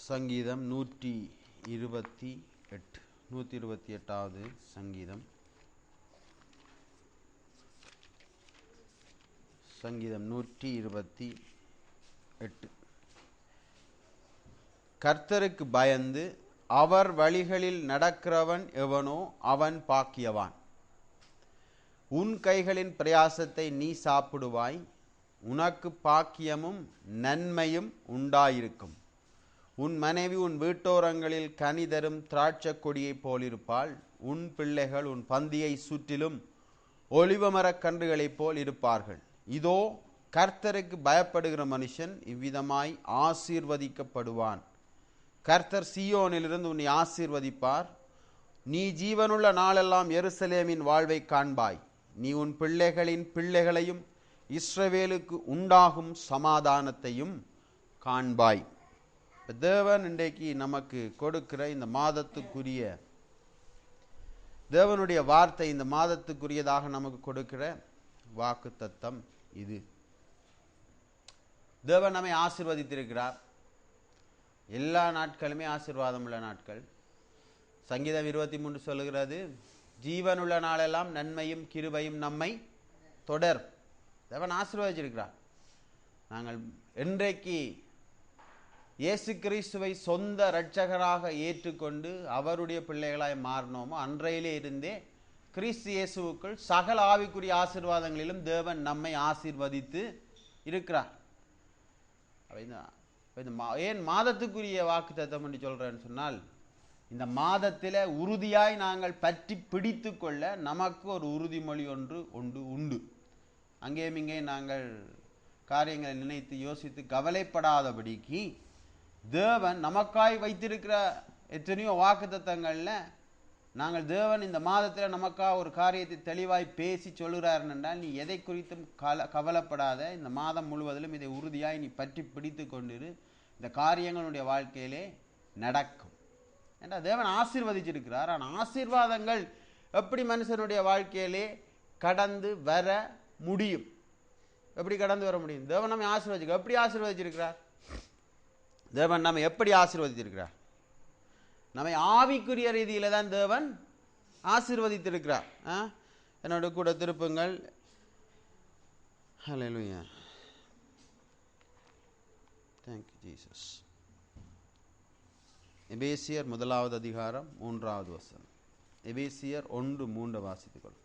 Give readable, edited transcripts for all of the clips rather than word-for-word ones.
சங்கீதம் 128 128வது சங்கீதம். சங்கீதம் 128. கர்த்தருக்கு பயந்து அவர் வழிகளில் நடக்கிறவன் எவனோ அவன் பாக்கியவான். உன் கைகளின் பிரயாசத்தை நீ சாப்பிடுவாய், உனக்கு பாக்கியமும் நன்மையும் உண்டாயிருக்கும். உன் மனைவி உன் வீட்டோரங்களில் கனி தரும் திராட்சை கொடியைப் போலிருப்பாள். உன் பிள்ளைகள் உன் பந்தியை சுற்றிலும் ஒலிவமரக் கன்றுகளைப் போல் இருப்பார்கள். இதோ, கர்த்தருக்கு பயப்படுகிற மனுஷன் இவ்விதமாய் ஆசீர்வதிக்கப்படுவான். கர்த்தர் சீயோனிலிருந்து உன்னை ஆசீர்வதிப்பார். நீ ஜீவனுள்ள நாளெல்லாம் எருசலேமின் வாழ்வை காண்பாய். நீ உன் பிள்ளைகளின் பிள்ளைகளையும் இஸ்ரவேலுக்கு உண்டாகும் சமாதானத்தையும் காண்பாய். தேவன் இன்றைக்கு நமக்கு கொடுக்கிற இந்த மாதத்துக்குரிய தேவனுடைய வார்த்தை, இந்த மாதத்துக்குரியதாக நமக்கு கொடுக்கிற வாக்கு தத்தம் இது. தேவன் நம்மை ஆசீர்வதித்திருக்கிறார். எல்லா நாட்களுமே ஆசீர்வாதம் உள்ள நாட்கள். சங்கீதம் 23 சொல்லுகிறது, ஜீவனுள்ள நாளெல்லாம் நன்மையும் கிருபையும் நம்மை தொடர். தேவன் ஆசீர்வதிச்சிருக்கிறார். நாங்கள் என்றைக்கு இயேசு கிறிஸ்துவை சொந்த இரட்சகராக ஏற்றுக்கொண்டு அவருடைய பிள்ளைகளாய் மாறினோமோ அன்றையிலே இருந்தே கிறிஸ்து இயேசுவுக்குள் சகல ஆவிக்குரிய ஆசீர்வாதங்களிலும் தேவன் நம்மை ஆசீர்வதித்து இருக்கிறார். ஏன் மாதத்துக்குரிய வாக்கு தத்தம் என்று சொல்றேன்னு சொன்னால், இந்த மாதத்தில் உறுதியாய் நாங்கள் பற்றி பிடித்து கொள்ள நமக்கு ஒரு உறுதிமொழி ஒன்று உண்டு. அங்கேயும் இங்கே நாங்கள் காரியங்களை நினைத்து யோசித்து கவலைப்படாதபடிக்கு தேவன் நமக்காய் வைத்திருக்கிற எத்தனையோ வாக்கு தத்தங்கள்ல நாங்கள் தேவன் இந்த மாதத்தில் நமக்காக ஒரு காரியத்தை தெளிவாய் பேசி சொல்லுகிறார் என்றால், நீ எதை குறித்தும் கவலைப்படாத, இந்த மாதம் முழுவதிலும் இதை உறுதியாய் நீ பற்றி பிடித்து கொண்டிரு, இந்த காரியங்களுடைய வாழ்க்கையிலே நடக்கும் என்றால் தேவன் ஆசீர்வதிச்சிருக்கிறார். ஆனால் ஆசீர்வாதங்கள் எப்படி மனுஷனுடைய வாழ்க்கையிலே கடந்து வர முடியும்? எப்படி கடந்து வர முடியும்? தேவன் நம்மை ஆசீர்வதிச்சிருக்கிறார். எப்படி ஆசீர்வதிச்சிருக்கிறார்? தேவன் நம்மை எப்படி ஆசீர்வதித்திருக்கிறார்? நம்மை ஆவிக்குரிய ரீதியில தான் தேவன் ஆசீர்வதித்திருக்கிறார். என்னோட கூட திருப்புங்கள். ஹல்லேலூயா. Thank you Jesus. எபேசியர் 1வது அதிகாரம் 3வது வசனம். எபேசியர் 1:3 வாசித்துக்கொள்.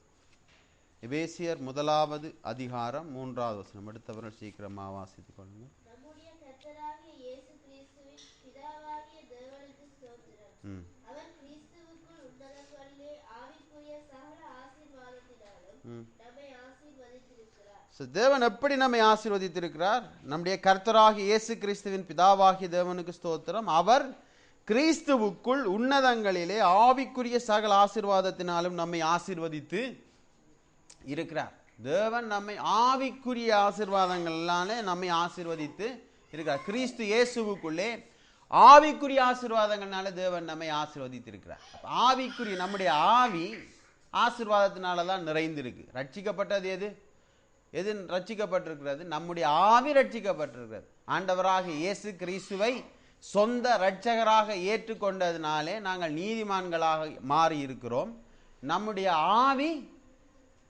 எபேசியர் 1வது அதிகாரம் 3வது வசனம். அடுத்தவர்கள் சீக்கிரமா வாசித்துக் கொள்ளுங்க. நம்முடைய கர்த்தராகிய இயேசு கிறிஸ்துவின் பிதாவாகிய தேவனுக்கு ஸ்தோத்திரம். அவர் கிறிஸ்துவுக்குள் உன்னதங்களிலே ஆவிக்குரிய சகல ஆசீர்வாதத்தினாலும் நம்மை ஆசீர்வதித்திருக்கிறார். தேவன் எப்படி நம்மை ஆசீர்வதித்திருக்கிறார்? நம்முடைய கர்த்தராகிய இயேசு கிறிஸ்துவின் பிதாவாகிய தேவனுக்கு ஸ்தோத்திரம். அவர் கிறிஸ்துவுக்குள் உன்னதங்களிலே ஆவிக்குரிய சகல ஆசீர்வாதத்தினாலும் நம்மை ஆசீர்வதித்து இருக்கிறார். தேவன் நம்மை ஆவிக்குரிய ஆசீர்வாதங்களாலே நம்மை ஆசீர்வதித்து இருக்கிறார். கிறிஸ்து இயேசுவுக்குள்ளே ஆவிக்குரிய ஆசீர்வாதங்களால தேவன் நம்மை ஆசீர்வதித்து இருக்கிறார். ஆவிக்குரிய நம்முடைய ஆவி ஆசீர்வாதத்தினால தான் நிறைந்திருக்கு. ரட்சிக்கப்பட்டது எது ரட்சிக்கப்பட்டிருக்கிறது? நம்முடைய ஆவி ரட்சிக்கப்பட்டிருக்கிறது. ஆண்டவராக இயேசு கிறிஸ்துவை சொந்த இரட்சகராக ஏற்றுக்கொண்டதினாலே நாங்கள் நீதிமான்களாக மாறி இருக்கிறோம். நம்முடைய ஆவி,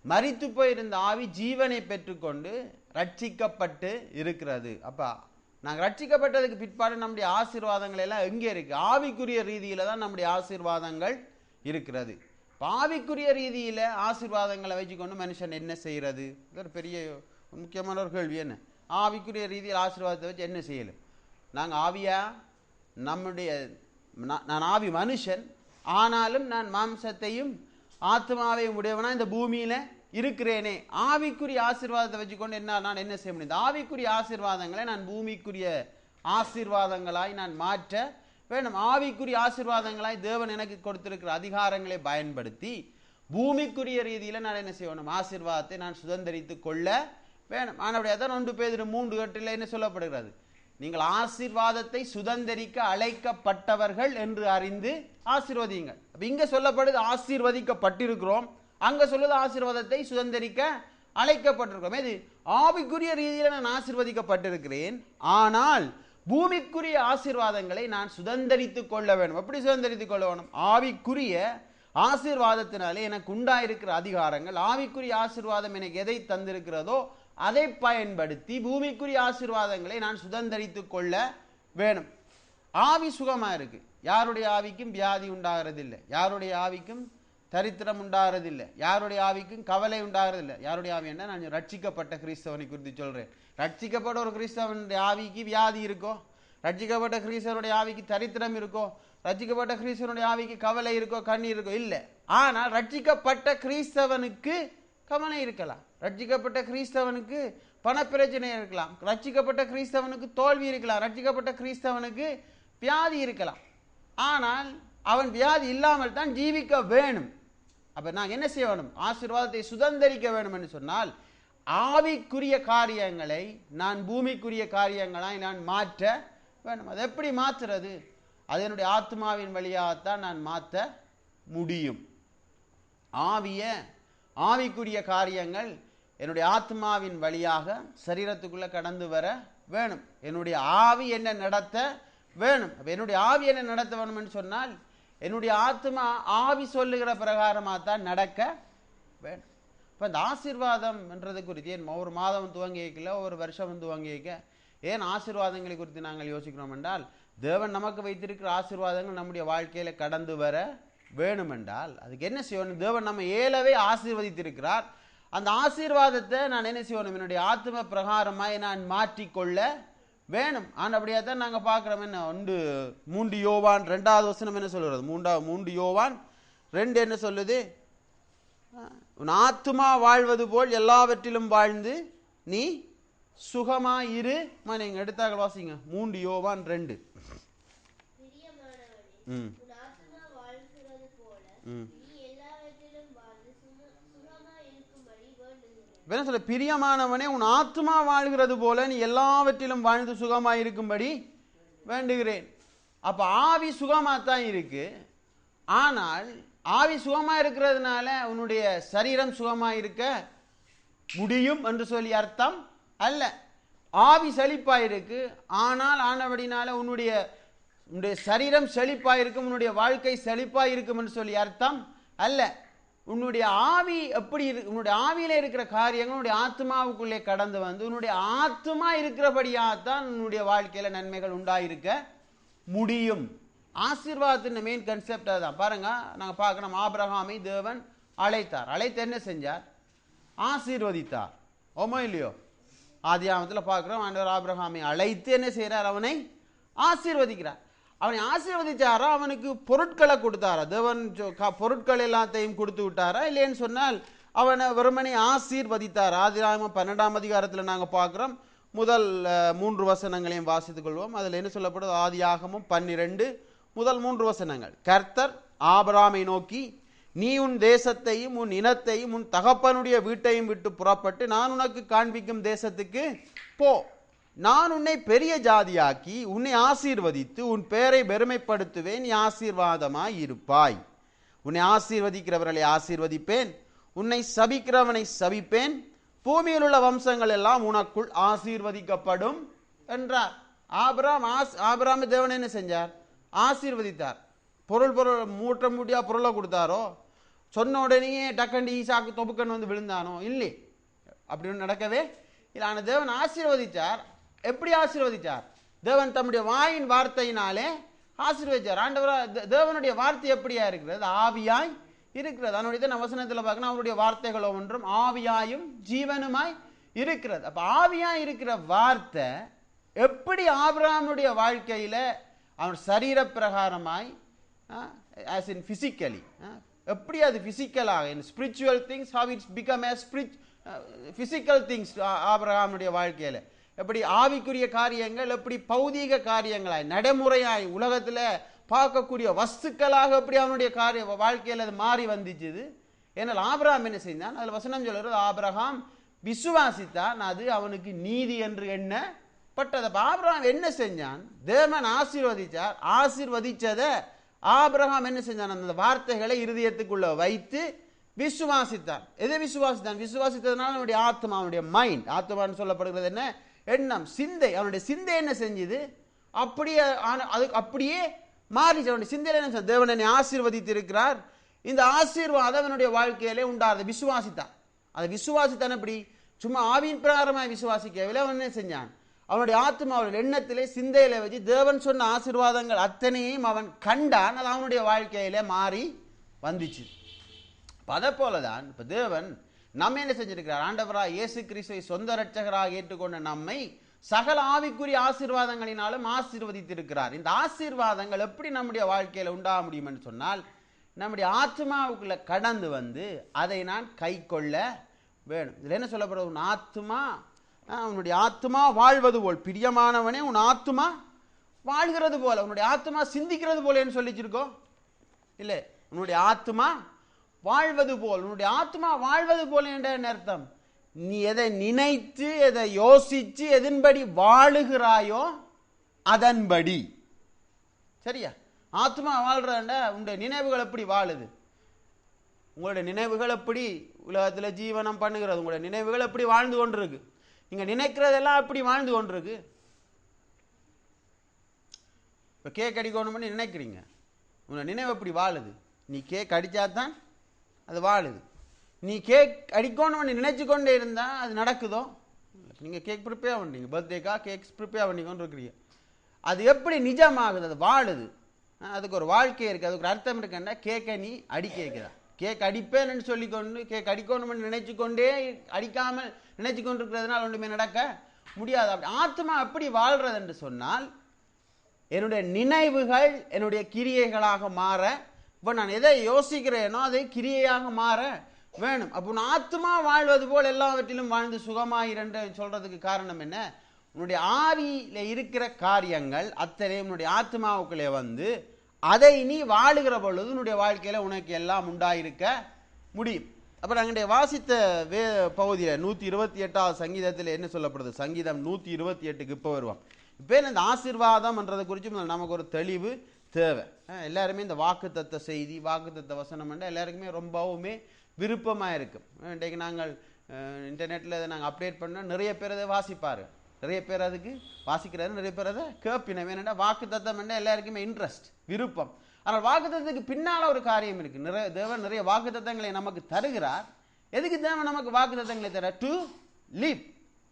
மரித்து போயிருந்த ஆவி ஜீவனை பெற்றுக்கொண்டு ரட்சிக்கப்பட்டு இருக்கிறது. அப்ப நாங்கள் ரட்சிக்கப்பட்டதுக்கு பிற்பாடு நம்முடைய ஆசீர்வாதங்கள் எல்லாம் எங்கே இருக்கு? ஆவிக்குரிய ரீதியில தான் நம்முடைய ஆசீர்வாதங்கள் இருக்கிறது. ஆவிக்குரிய ரீதியில ஆசீர்வாதங்களை வச்சுக்கொண்டு மனுஷன் என்ன செய்யறது? ஒரு பெரிய முக்கியமான ஒரு கேள்வி. என்ன ஆவிக்குரிய ரீதியில் ஆசீர்வாதத்தை வச்சு என்ன செய்யலாம்? நாங்கள் ஆவியா? நான் ஆவி மனுஷன், ஆனாலும் நான் மாம்சத்தையும் ஆத்மாவையும் உடையவனா இந்த பூமியில இருக்கிறேனே. ஆவிக்குரிய ஆசீர்வாதத்தை வச்சுக்கொண்டு நான் என்ன செய்ய முடியும்? ஆவிக்குரிய ஆசீர்வாதங்களை நான் பூமிக்குரிய ஆசீர்வாதங்களாய் நான் மாற்ற வேணும். ஆவிக்குரிய ஆசீர்வாதங்களாய் தேவன் எனக்கு கொடுத்திருக்கிற அதிகாரங்களை பயன்படுத்தி பூமிக்குரிய ரீதியில நான் என்ன செய்யணும்? ஆசீர்வாதத்தை நான் சுதந்திரித்து கொள்ள வேணும். ஆனால் அதான் 1 பேதுரு 3:8 என்ன சொல்லப்படுகிறது? நீங்கள் ஆசீர்வாதத்தை சுதந்திரிக்க அழைக்கப்பட்டவர்கள் என்று அறிந்து ஆசீர்வதியுங்கள். இங்க சொல்லப்படுது ஆசீர்வதிக்கப்பட்டிருக்கிறோம், அங்க சொல்லுது ஆசீர்வாதத்தை சுதந்திரிக்க அழைக்கப்பட்டிருக்கிறோம். இது ஆவிக்குரிய ரீதியில நான் ஆசீர்வதிக்கப்பட்டிருக்கிறேன், ஆனால் பூமிக்குரிய ஆசீர்வாதங்களை நான் சுதந்தரித்துக் கொள்ள வேண்டும். எப்படி சுதந்தரித்துக் கொள்ள வேண்டும்? ஆவிக்குரிய ஆசீர்வாதத்தினாலே எனக்கு உண்டாயிருக்கிற அதிகாரங்கள், ஆவிக்குரிய ஆசீர்வாதம் எனக்கு எதை தந்திருக்கிறதோ அதை பயன்படுத்தி பூமிக்குரிய ஆசீர்வாதங்களை நான் சுதந்தரித்துக் கொள்ள வேணும். ஆவி சுகமா இருக்கு. யாருடைய ஆவிக்கும் வியாதி உண்டாகிறதில்லை, யாருடைய ஆவிக்கும் தரித்திரம் உண்டாகிறதில்லை, யாருடைய ஆவிக்கும் கவலை உண்டாகிறதில்லை. யாருடைய ஆவி என்ன? நான் ரட்சிக்கப்பட்ட கிறிஸ்தவனை குறித்து சொல்றேன். ரட்சிக்கப்பட்ட ஒரு கிறிஸ்தவனுடைய ஆவிக்கு வியாதி இருக்கோ? ரட்சிக்கப்பட்ட கிறிஸ்தவனுடைய ஆவிக்கு தரித்திரம் இருக்கோ? ரட்சிக்கப்பட்ட கிறிஸ்தவனுடைய ஆவிக்கு கவலை இருக்கோ, கண்ணீர் இருக்கோ? இல்லை. ஆனால் ரட்சிக்கப்பட்ட கிறிஸ்தவனுக்கு கவலை இருக்கலாம், ரட்சிக்கப்பட்ட கிறிஸ்தவனுக்கு பணப்பிரச்சனை இருக்கலாம், ரட்சிக்கப்பட்ட கிறிஸ்தவனுக்கு தோல்வி இருக்கலாம், ரட்சிக்கப்பட்ட கிறிஸ்தவனுக்கு வியாதி இருக்கலாம். ஆனால் அவன் வியாதி இல்லாமல் தான் ஜீவிக்க வேணும். அப்ப நான் என்ன செய்ய வேணும்? ஆசீர்வாதத்தை சுதந்தரிக்க வேண்டும் என்று சொன்னால் ஆவிக்குரிய காரியங்களை நான் பூமிக்குரிய காரியங்களாய் நான் மாற்ற வேணும். அது எப்படி மாற்றுறது? அது என்னுடைய ஆத்மாவின் வழியாகத்தான் நான் மாற்ற முடியும். ஆவிக்குரிய காரியங்கள் என்னுடைய ஆத்மாவின் வழியாக சரீரத்துக்குள்ள கடந்து வர வேணும். என்னுடைய ஆவி என்ன நடத்த வேணும். அப்ப என்னுடைய ஆவி என்ன நடத்த வேணும் என்று சொன்னால் என்னுடைய ஆத்மா ஆவி சொல்லுகிற பிரகாரமாக தான் நடக்க வேணும். இப்போ இந்த ஆசீர்வாதம் என்றது குறித்து ஏன் ஒரு மாதம் துவங்கிக்கல, ஒரு வருஷம் துவங்கிக்க ஏன் ஆசீர்வாதங்களை குறித்து நாங்கள் யோசிக்கிறோம் என்றால், தேவன் நமக்கு வைத்திருக்கிற ஆசீர்வாதங்கள் நம்முடைய வாழ்க்கையில கடந்து வர வேணும் என்றால் அதுக்கு என்ன செய்யணும்? தேவன் நம்ம ஏலவே ஆசீர்வதித்திருக்கிறார். அந்த ஆசீர்வாதத்தை நான் என்ன செய்யணும்? என்னுடைய ஆத்ம பிரகாரமாய் நான் மாற்றிக்கொள்ள வேணும். அப்படியே தான் நாங்கள் பார்க்குறோம். என்ன 3 யோவான் 2வது வசனம் என்ன சொல்கிறது? 3 யோவான் 2 என்ன சொல்லுது? உன் ஆத்துமா வாழ்வது போல் எல்லாவற்றிலும் வாழ்ந்து நீ சுகமாயிரு. நீங்க எடுத்தாக வாசிங்க 3 யோவான் 2. என்ன சொல்ல? பிரியமானவனே, உன் ஆத்மா வாழ்கிறது போல நீ எல்லாவற்றிலும் வாழ்ந்து சுகமாய் இருக்கும்படி வேண்டுகிறேன். அப்ப ஆவி சுகமா தான் இருக்கு. ஆனால் ஆவி சுகமா இருக்கிறதுனால உன்னுடைய சரீரம் சுகமா இருக்க முடியும் என்று சொல்லி அர்த்தம் அல்ல. ஆவி செழிப்பாயிருக்கு, ஆனால் ஆனபடினால உன்னுடைய சரீரம் செழிப்பாயிருக்கும், உன்னுடைய வாழ்க்கை செழிப்பாயிருக்கும் என்று சொல்லி அர்த்தம் அல்ல. உன்னுடைய ஆவி எப்படி உன்னுடைய ஆவியில இருக்கிற காரியங்கள் உன்னுடைய ஆத்மாவுக்குள்ளே கடந்து வந்து உன்னுடைய ஆத்மா இருக்கிறபடியாகத்தான் உன்னுடைய வாழ்க்கையில நன்மைகள் உண்டாயிருக்க முடியும். ஆசீர்வாதத்தின் மெயின் கன்செப்ட் அதுதான். பாருங்க, நாங்க பார்க்கணும், ஆபிரகாமை தேவன் அழைத்தார். அழைத்து என்ன செஞ்சார்? ஆசீர்வதித்தார். ஓமோ இல்லையோ? ஆதியாகமத்தில் பார்க்கிறோம், ஆண்டவர் ஆபிரகாமை அழைத்து என்ன செய்யறார்? அவனை ஆசீர்வதிக்கிறார். அவனை ஆசீர்வதிச்சாரா? அவனுக்கு பொருட்களை கொடுத்தாரா? தேவன் பொருட்கள் எல்லாத்தையும் கொடுத்து விட்டாரா? இல்லைன்னு சொன்னால் அவனை வெறுமனை ஆசீர்வதித்தார். ஆதியாகமம் 12ஆம் அதிகாரத்தில் நாங்கள் பார்க்கிறோம். முதல் 3 வசனங்களையும் வாசித்துக் கொள்வோம். அதில் என்ன சொல்லப்படுது? ஆதியாகமம் 12 முதல் 3 வசனங்கள். கர்த்தர் ஆபிரகாமை நோக்கி, நீ உன் தேசத்தையும் உன் இனத்தையும் உன் தகப்பனுடைய வீட்டையும் விட்டு புறப்பட்டு நான் உனக்கு காண்பிக்கும் தேசத்துக்கு போ. நான் உன்னை பெரிய ஜாதியாக்கி உன்னை ஆசீர்வதித்து உன் பெயரை பெருமைப்படுத்துவேன். நீ ஆசீர்வாதமாய் இருப்பாய். உன்னை ஆசீர்வதிக்கிறவர்களை ஆசீர்வதிப்பேன், உன்னை சபிக்கிறவனை சபிப்பேன். பூமியில் உள்ள வம்சங்கள் எல்லாம் உனக்குள் ஆசீர்வதிக்கப்படும் என்றார். ஆபிரகாம் தேவன் என்ன செஞ்சார்? ஆசீர்வதித்தார். பொருள் மூட்ட மூட்டியா பொருளை கொடுத்தாரோ? சொன்ன உடனே டக்கண்டி ஈசாக்கு தொப்புக்கன் வந்து விழுந்தானோ? இல்லை, அப்படி ஒன்று நடக்கவே இல்லை. ஆனால் தேவன் ஆசீர்வதித்தார். எப்படி ஆசீர்வதித்தார்? தேவன் தம்முடைய வாயின் வார்த்தையினாலே ஆசீர்வதித்தார். ஆண்டவரா தேவனுடைய வார்த்தை எப்படியா இருக்கிறது? ஆவியாய் இருக்கிறது. அதனுடைய வசனத்தில் பார்க்கணும், அவருடைய வார்த்தைகள் ஒன்றும் ஆவியாயும் ஜீவனுமாய் இருக்கிறது. அப்ப ஆவியாய் இருக்கிற வார்த்தை எப்படி ஆபிரகாமுடைய வாழ்க்கையில அவன் சரீர பிரகாரமாய் பிசிக்கலி எப்படி அது பிசிக்கலாக spiritual things how it's become as physical things ஆபிரகாமுடைய வாழ்க்கையில எப்படி ஆவிக்குரிய காரியங்கள் எப்படி பௌதீக காரியங்களாய் நடைமுறையாய் உலகத்துல பார்க்கக்கூடிய வஸ்துக்களாக எப்படி அவனுடைய வாழ்க்கையில அது மாறி வந்துச்சுது. ஏன்னால் ஆபிரகாம் என்ன செய்தான்? அதுல வசனம் சொல்றது, ஆபிரகாம் விசுவாசித்தான், அது அவனுக்கு நீதி என்று எண்ணப்பட்டது. ஆபிரகாம் என்ன செஞ்சான்? தேவன் ஆசீர்வதிச்சார். ஆசீர்வதிச்சத ஆபிரகாம் என்ன செஞ்சான்? அந்த வார்த்தைகளை இருதயத்துக்குள்ள வைத்து விசுவாசித்தான். எதை விசுவாசித்தான்? விசுவாசித்ததுனால அவனுடைய ஆத்மா, அவனுடைய மைண்ட், ஆத்மான்னு சொல்லப்படுகிறது என்ன? எண்ணம், சிந்தை. அவனுடைய சிந்தை என்ன செஞ்சது? அப்படியே அது அப்படியே மாறிச்சு. அவனுடைய சிந்தையில என்ன சொன்ன? தேவன் என்னை ஆசீர்வதித்திருக்கிறார், இந்த ஆசீர்வாதம் அவனுடைய வாழ்க்கையிலே உண்டாது. விசுவாசித்தான். அதை விசுவாசித்தான். எப்படி? சும்மா ஆவியின் பிரகாரமாக விசுவாசிக்கவில்லை. அவன் என்ன செஞ்சான்? அவனுடைய ஆத்மாவுடைய எண்ணத்திலே சிந்தையில வச்சு தேவன் சொன்ன ஆசீர்வாதங்கள் அத்தனையும் அவன் கண்டான். அது அவனுடைய வாழ்க்கையில மாறி வந்துச்சு. அதை போலதான் இப்ப தேவன் நம்ம என்ன செஞ்சிருக்கிறார்? ஆண்டவராக இயேசு கிறிஸ்துவை சொந்த இரட்சகராக ஏற்றுக்கொண்ட நம்மை சகல ஆவிக்குரிய ஆசீர்வாதங்களினாலும் ஆசீர்வதித்திருக்கிறார். இந்த ஆசீர்வாதங்கள் எப்படி நம்முடைய வாழ்க்கையில உண்டாக முடியும் என்று சொன்னால், நம்முடைய ஆத்மாவுக்குள்ள கடந்து வந்து அதை நான் கை கொள்ள வேணும். இதுல என்ன சொல்லப்படுறது? உன் ஆத்மா, உன்னுடைய ஆத்மா வாழ்வது போல், பிரியமானவனே உன் ஆத்மா வாழ்கிறது போல, உன்னுடைய ஆத்மா சிந்திக்கிறது போல என்று சொல்லிச்சிருக்கோம் இல்லை? உன்னுடைய ஆத்மா வாழ்வது போல். உன்னுடைய ஆத்மா வாழ்வது போல என்ற என்ன அர்த்தம்? நீ எதை நினைத்து எதை யோசிச்சு எதன்படி வாழுகிறாயோ அதன்படி. சரியா? ஆத்மா வாழ்றண்ட உன்னுடைய நினைவுகள் எப்படி வாழுது? உங்களுடைய நினைவுகள் எப்படி உலகத்தில் ஜீவனம் பண்ணுகிறது? உங்களுடைய நினைவுகள் எப்படி வாழ்ந்து கொண்டிருக்கு? நீங்க நினைக்கிறதெல்லாம் எப்படி வாழ்ந்து கொண்டிருக்கு? இப்போ கேக் அடிக்கணும் பண்ணி நினைக்கிறீங்க, உங்க நினைவு எப்படி வாழுது? நீ கேக் அடிச்சாதான் அது வாழுது. நீ கேக் அடிக்கணும் பண்ணி நினைச்சு கொண்டே இருந்தா அது நடக்குதோ? நீங்க கேக் ப்ரிப்பேர் பண்ணீங்க, பர்த்டேக்கா கேக் ப்ரிப்பேர் பண்ணிக்கொண்டு இருக்கிறீங்க, அது எப்படி நிஜமாகுது? அது வாழுது. அதுக்கு ஒரு வாழ்க்கை இருக்கு, அதுக்கு ஒரு அர்த்தம் இருக்குன்னா கேக்கை நீ அடிக்கிறதா? கேக் அடிப்பேன்னு சொல்லிக்கொண்டு கேக் அடிக்கணும் நினைச்சு கொண்டே அடிக்காமல் நினைச்சு கொண்டு இருக்கிறதுனால ஒன்றுமே நடக்க முடியாது. அப்படி ஆத்மா எப்படி வாழ்றது என்று சொன்னால், என்னுடைய நினைவுகள் என்னுடைய கிரியைகளாக மாற, இப்போ நான் எதை யோசிக்கிறேனோ அதை கிரியையாக மாற வேணும். அப்போ உன் ஆத்மா வாழ்வது போல் எல்லாவற்றிலும் வாழ்ந்து சுகமாயிரண்டு சொல்றதுக்கு காரணம் என்ன? உன்னுடைய ஆவியில இருக்கிற காரியங்கள் அத்தனை உன்னுடைய ஆத்மாவுக்குள்ளே வந்து அதை நீ வாழுகிற பொழுது உன்னுடைய வாழ்க்கையில உனக்கு எல்லாம் உண்டாயிருக்க முடியும். அப்ப நாங்கள் வாசித்த பகுதியில் 128வது சங்கீதத்தில் என்ன சொல்லப்படுது? சங்கீதம் 128க்கு இப்போ வருவோம். இப்போ இந்த ஆசீர்வாதம்ன்றதை குறித்து நமக்கு ஒரு தெளிவு தேவை. எல்லாருமே இந்த வாக்குத்தத்த செய்தி, வாக்குத்தத்த வசனம் எல்லாருக்குமே ரொம்பவுமே விருப்பமாக இருக்கும். இன்றைக்கு நாங்கள் இன்டர்நெட்டில் இதை நாங்கள் அப்டேட் பண்ணோம், நிறைய பேர் அதை வாசிப்பார், நிறைய பேர் அதுக்கு வாசிக்கிறாரு, நிறைய பேர் அதை கேட்பினோம். ஏன்னா வாக்குத்தத்தம் எல்லாருக்குமே இன்ட்ரெஸ்ட், விருப்பம். ஆனால் வாக்குத்தத்துக்கு பின்னால ஒரு காரியம் இருக்கு. தேவன் நிறைய வாக்குத்தத்தங்களை நமக்கு தருகிறார். எதுக்கு தேவன் நமக்கு வாக்குத்தத்தங்களை தர? டு லிவ்,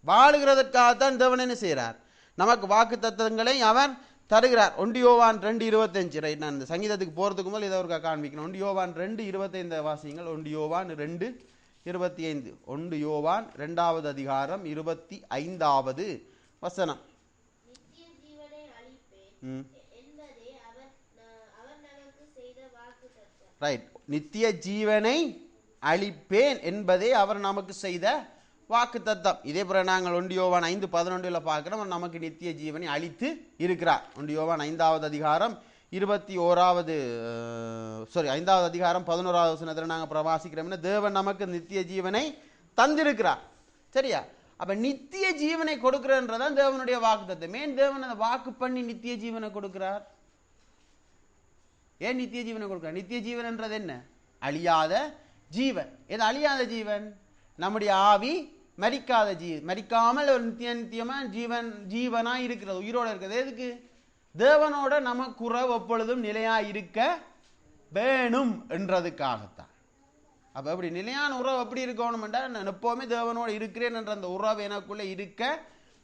வாழுகிறதற்காகத்தான் தேவன் என்ன செய்கிறார்? நமக்கு வாக்குத்தத்தங்களை அவர் தருகிறார். 1 யோவான் 2:25. ரைட், நான் இந்த சங்கீதத்துக்கு போறதுக்கு முதல் இதை ஒரு காண்பிக்கணும். 1 யோவான் 2:25 வாசிங்கள். 1 யோவான் 2:25. 1 யோவான் 2வது அதிகாரம் 25வது வசனம். ரைட், நித்திய ஜீவனை அளிப்பேன் என்பதே அவர் நமக்கு செய்த வாக்கு தத்தம். இதே போல நாங்கள் 1 யோவான் 5:11 பார்க்கிறோம், நமக்கு நித்திய ஜீவனை அளித்து இருக்கிறார். 1 யோவான் 5வது அதிகாரம் 5வது அதிகாரம் 11வது வசனத்தில் நாங்கள் பிரவாசிக்கிறோம். தேவன் நமக்கு நித்திய ஜீவனை தந்திருக்கிறார். சரியா? அப்ப நித்திய ஜீவனை கொடுக்கிறன்றதான் தேவனுடைய வாக்கு தத்தம். ஏன் தேவன் அதை வாக்கு பண்ணி நித்திய ஜீவனை கொடுக்கிறார்? ஏன் நித்திய ஜீவனை கொடுக்கிறார்? நித்திய ஜீவன் என்றது என்ன? அழியாத ஜீவன். எது அழியாத ஜீவன்? நம்முடைய ஆவி மரிக்காத மரிக்காமல் ஒரு நித்தியமா ஜீவனா இருக்கிறது, உயிரோட இருக்கிறது. எதுக்கு? தேவனோட நமக்கு உறவு எப்பொழுதும் நிலையா இருக்க வேணும் என்றதுக்காகத்தான். அப்ப எப்படி நிலையான உறவு எப்படி இருக்கணும் என்றால், நான் எப்பவுமே தேவனோட இருக்கிறேன் என்ற அந்த உறவு எனக்குள்ள இருக்க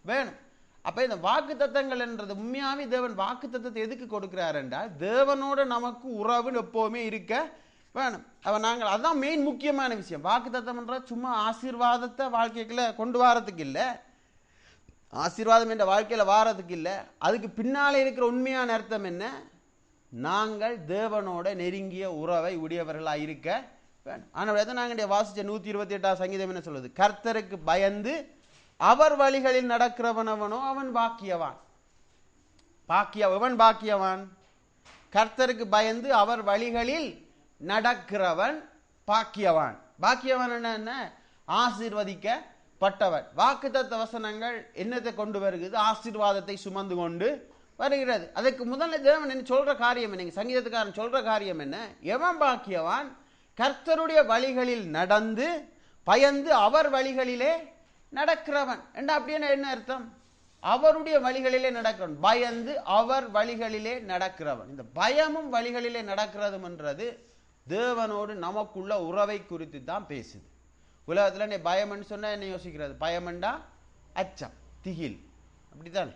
வேணும். அப்ப இந்த வாக்கு தத்தங்கள் என்றது உண்மையாவே தேவன் வாக்கு தத்தத்தை எதுக்கு கொடுக்கிறார் என்றால், தேவனோட நமக்கு உறவு எப்பவுமே இருக்க வேணும். அப்ப நாங்கள் அதான் மெயின் முக்கியமான விஷயம். வாக்கு தத்தம் என்ற சும்மா ஆசீர்வாதத்தை வாழ்க்கைக்குள்ள கொண்டு வரதுக்கு இல்லை, ஆசீர்வாதம் என்ற வாழ்க்கையில வாரதுக்கு இல்லை. அதுக்கு பின்னாலே இருக்கிற உண்மையான அர்த்தம் என்ன? நாங்கள் தேவனோட நெருங்கிய உறவை உடையவர்களாக இருக்க வேணும். ஆனால் நாங்கள் வாசிச்ச 128வது சங்கீதம் என்ன சொல்லுது? கர்த்தருக்கு பயந்து அவர் வழிகளில் நடக்கிறவனவனோ அவன் பாக்கியவான். எவன் பாக்கியவான்? கர்த்தருக்கு பயந்து அவர் வழிகளில் நடக்கிறவன் பாக்கியவான். பாக்கியவான் என்ன? ஆசீர்வதிக்கப்பட்டவன். வாக்குத்தத்த வசனங்கள் என்னத்தை கொண்டு வருகிறது? ஆசீர்வாதத்தை சுமந்து கொண்டு வருகிறது. அதுக்கு முதல்ல தேவன் என்ன சொல்ற காரியம் என்ன? சங்கீதத்துக்காரன் சொல்ற காரியம் என்ன? எவன் பாக்கியவான்? கர்த்தருடைய வழிகளில் நடந்து பயந்து அவர் வழிகளிலே நடக்கிறவன். அப்படின்னா என்ன அர்த்தம்? அவருடைய வழிகளிலே நடக்கிறவன், பயந்து அவர் வழிகளிலே நடக்கிறவன். இந்த பயமும் வழிகளிலே நடக்கிறதும் என்றது தேவனோடு நமக்குள்ள உறவை குறித்து தான் பேசுது. உலகத்துல நீ பயம்னு சொன்னா என்ன யோசிக்கிறது? பயம்ண்டா அச்சம், திகில், அப்படித்தானே?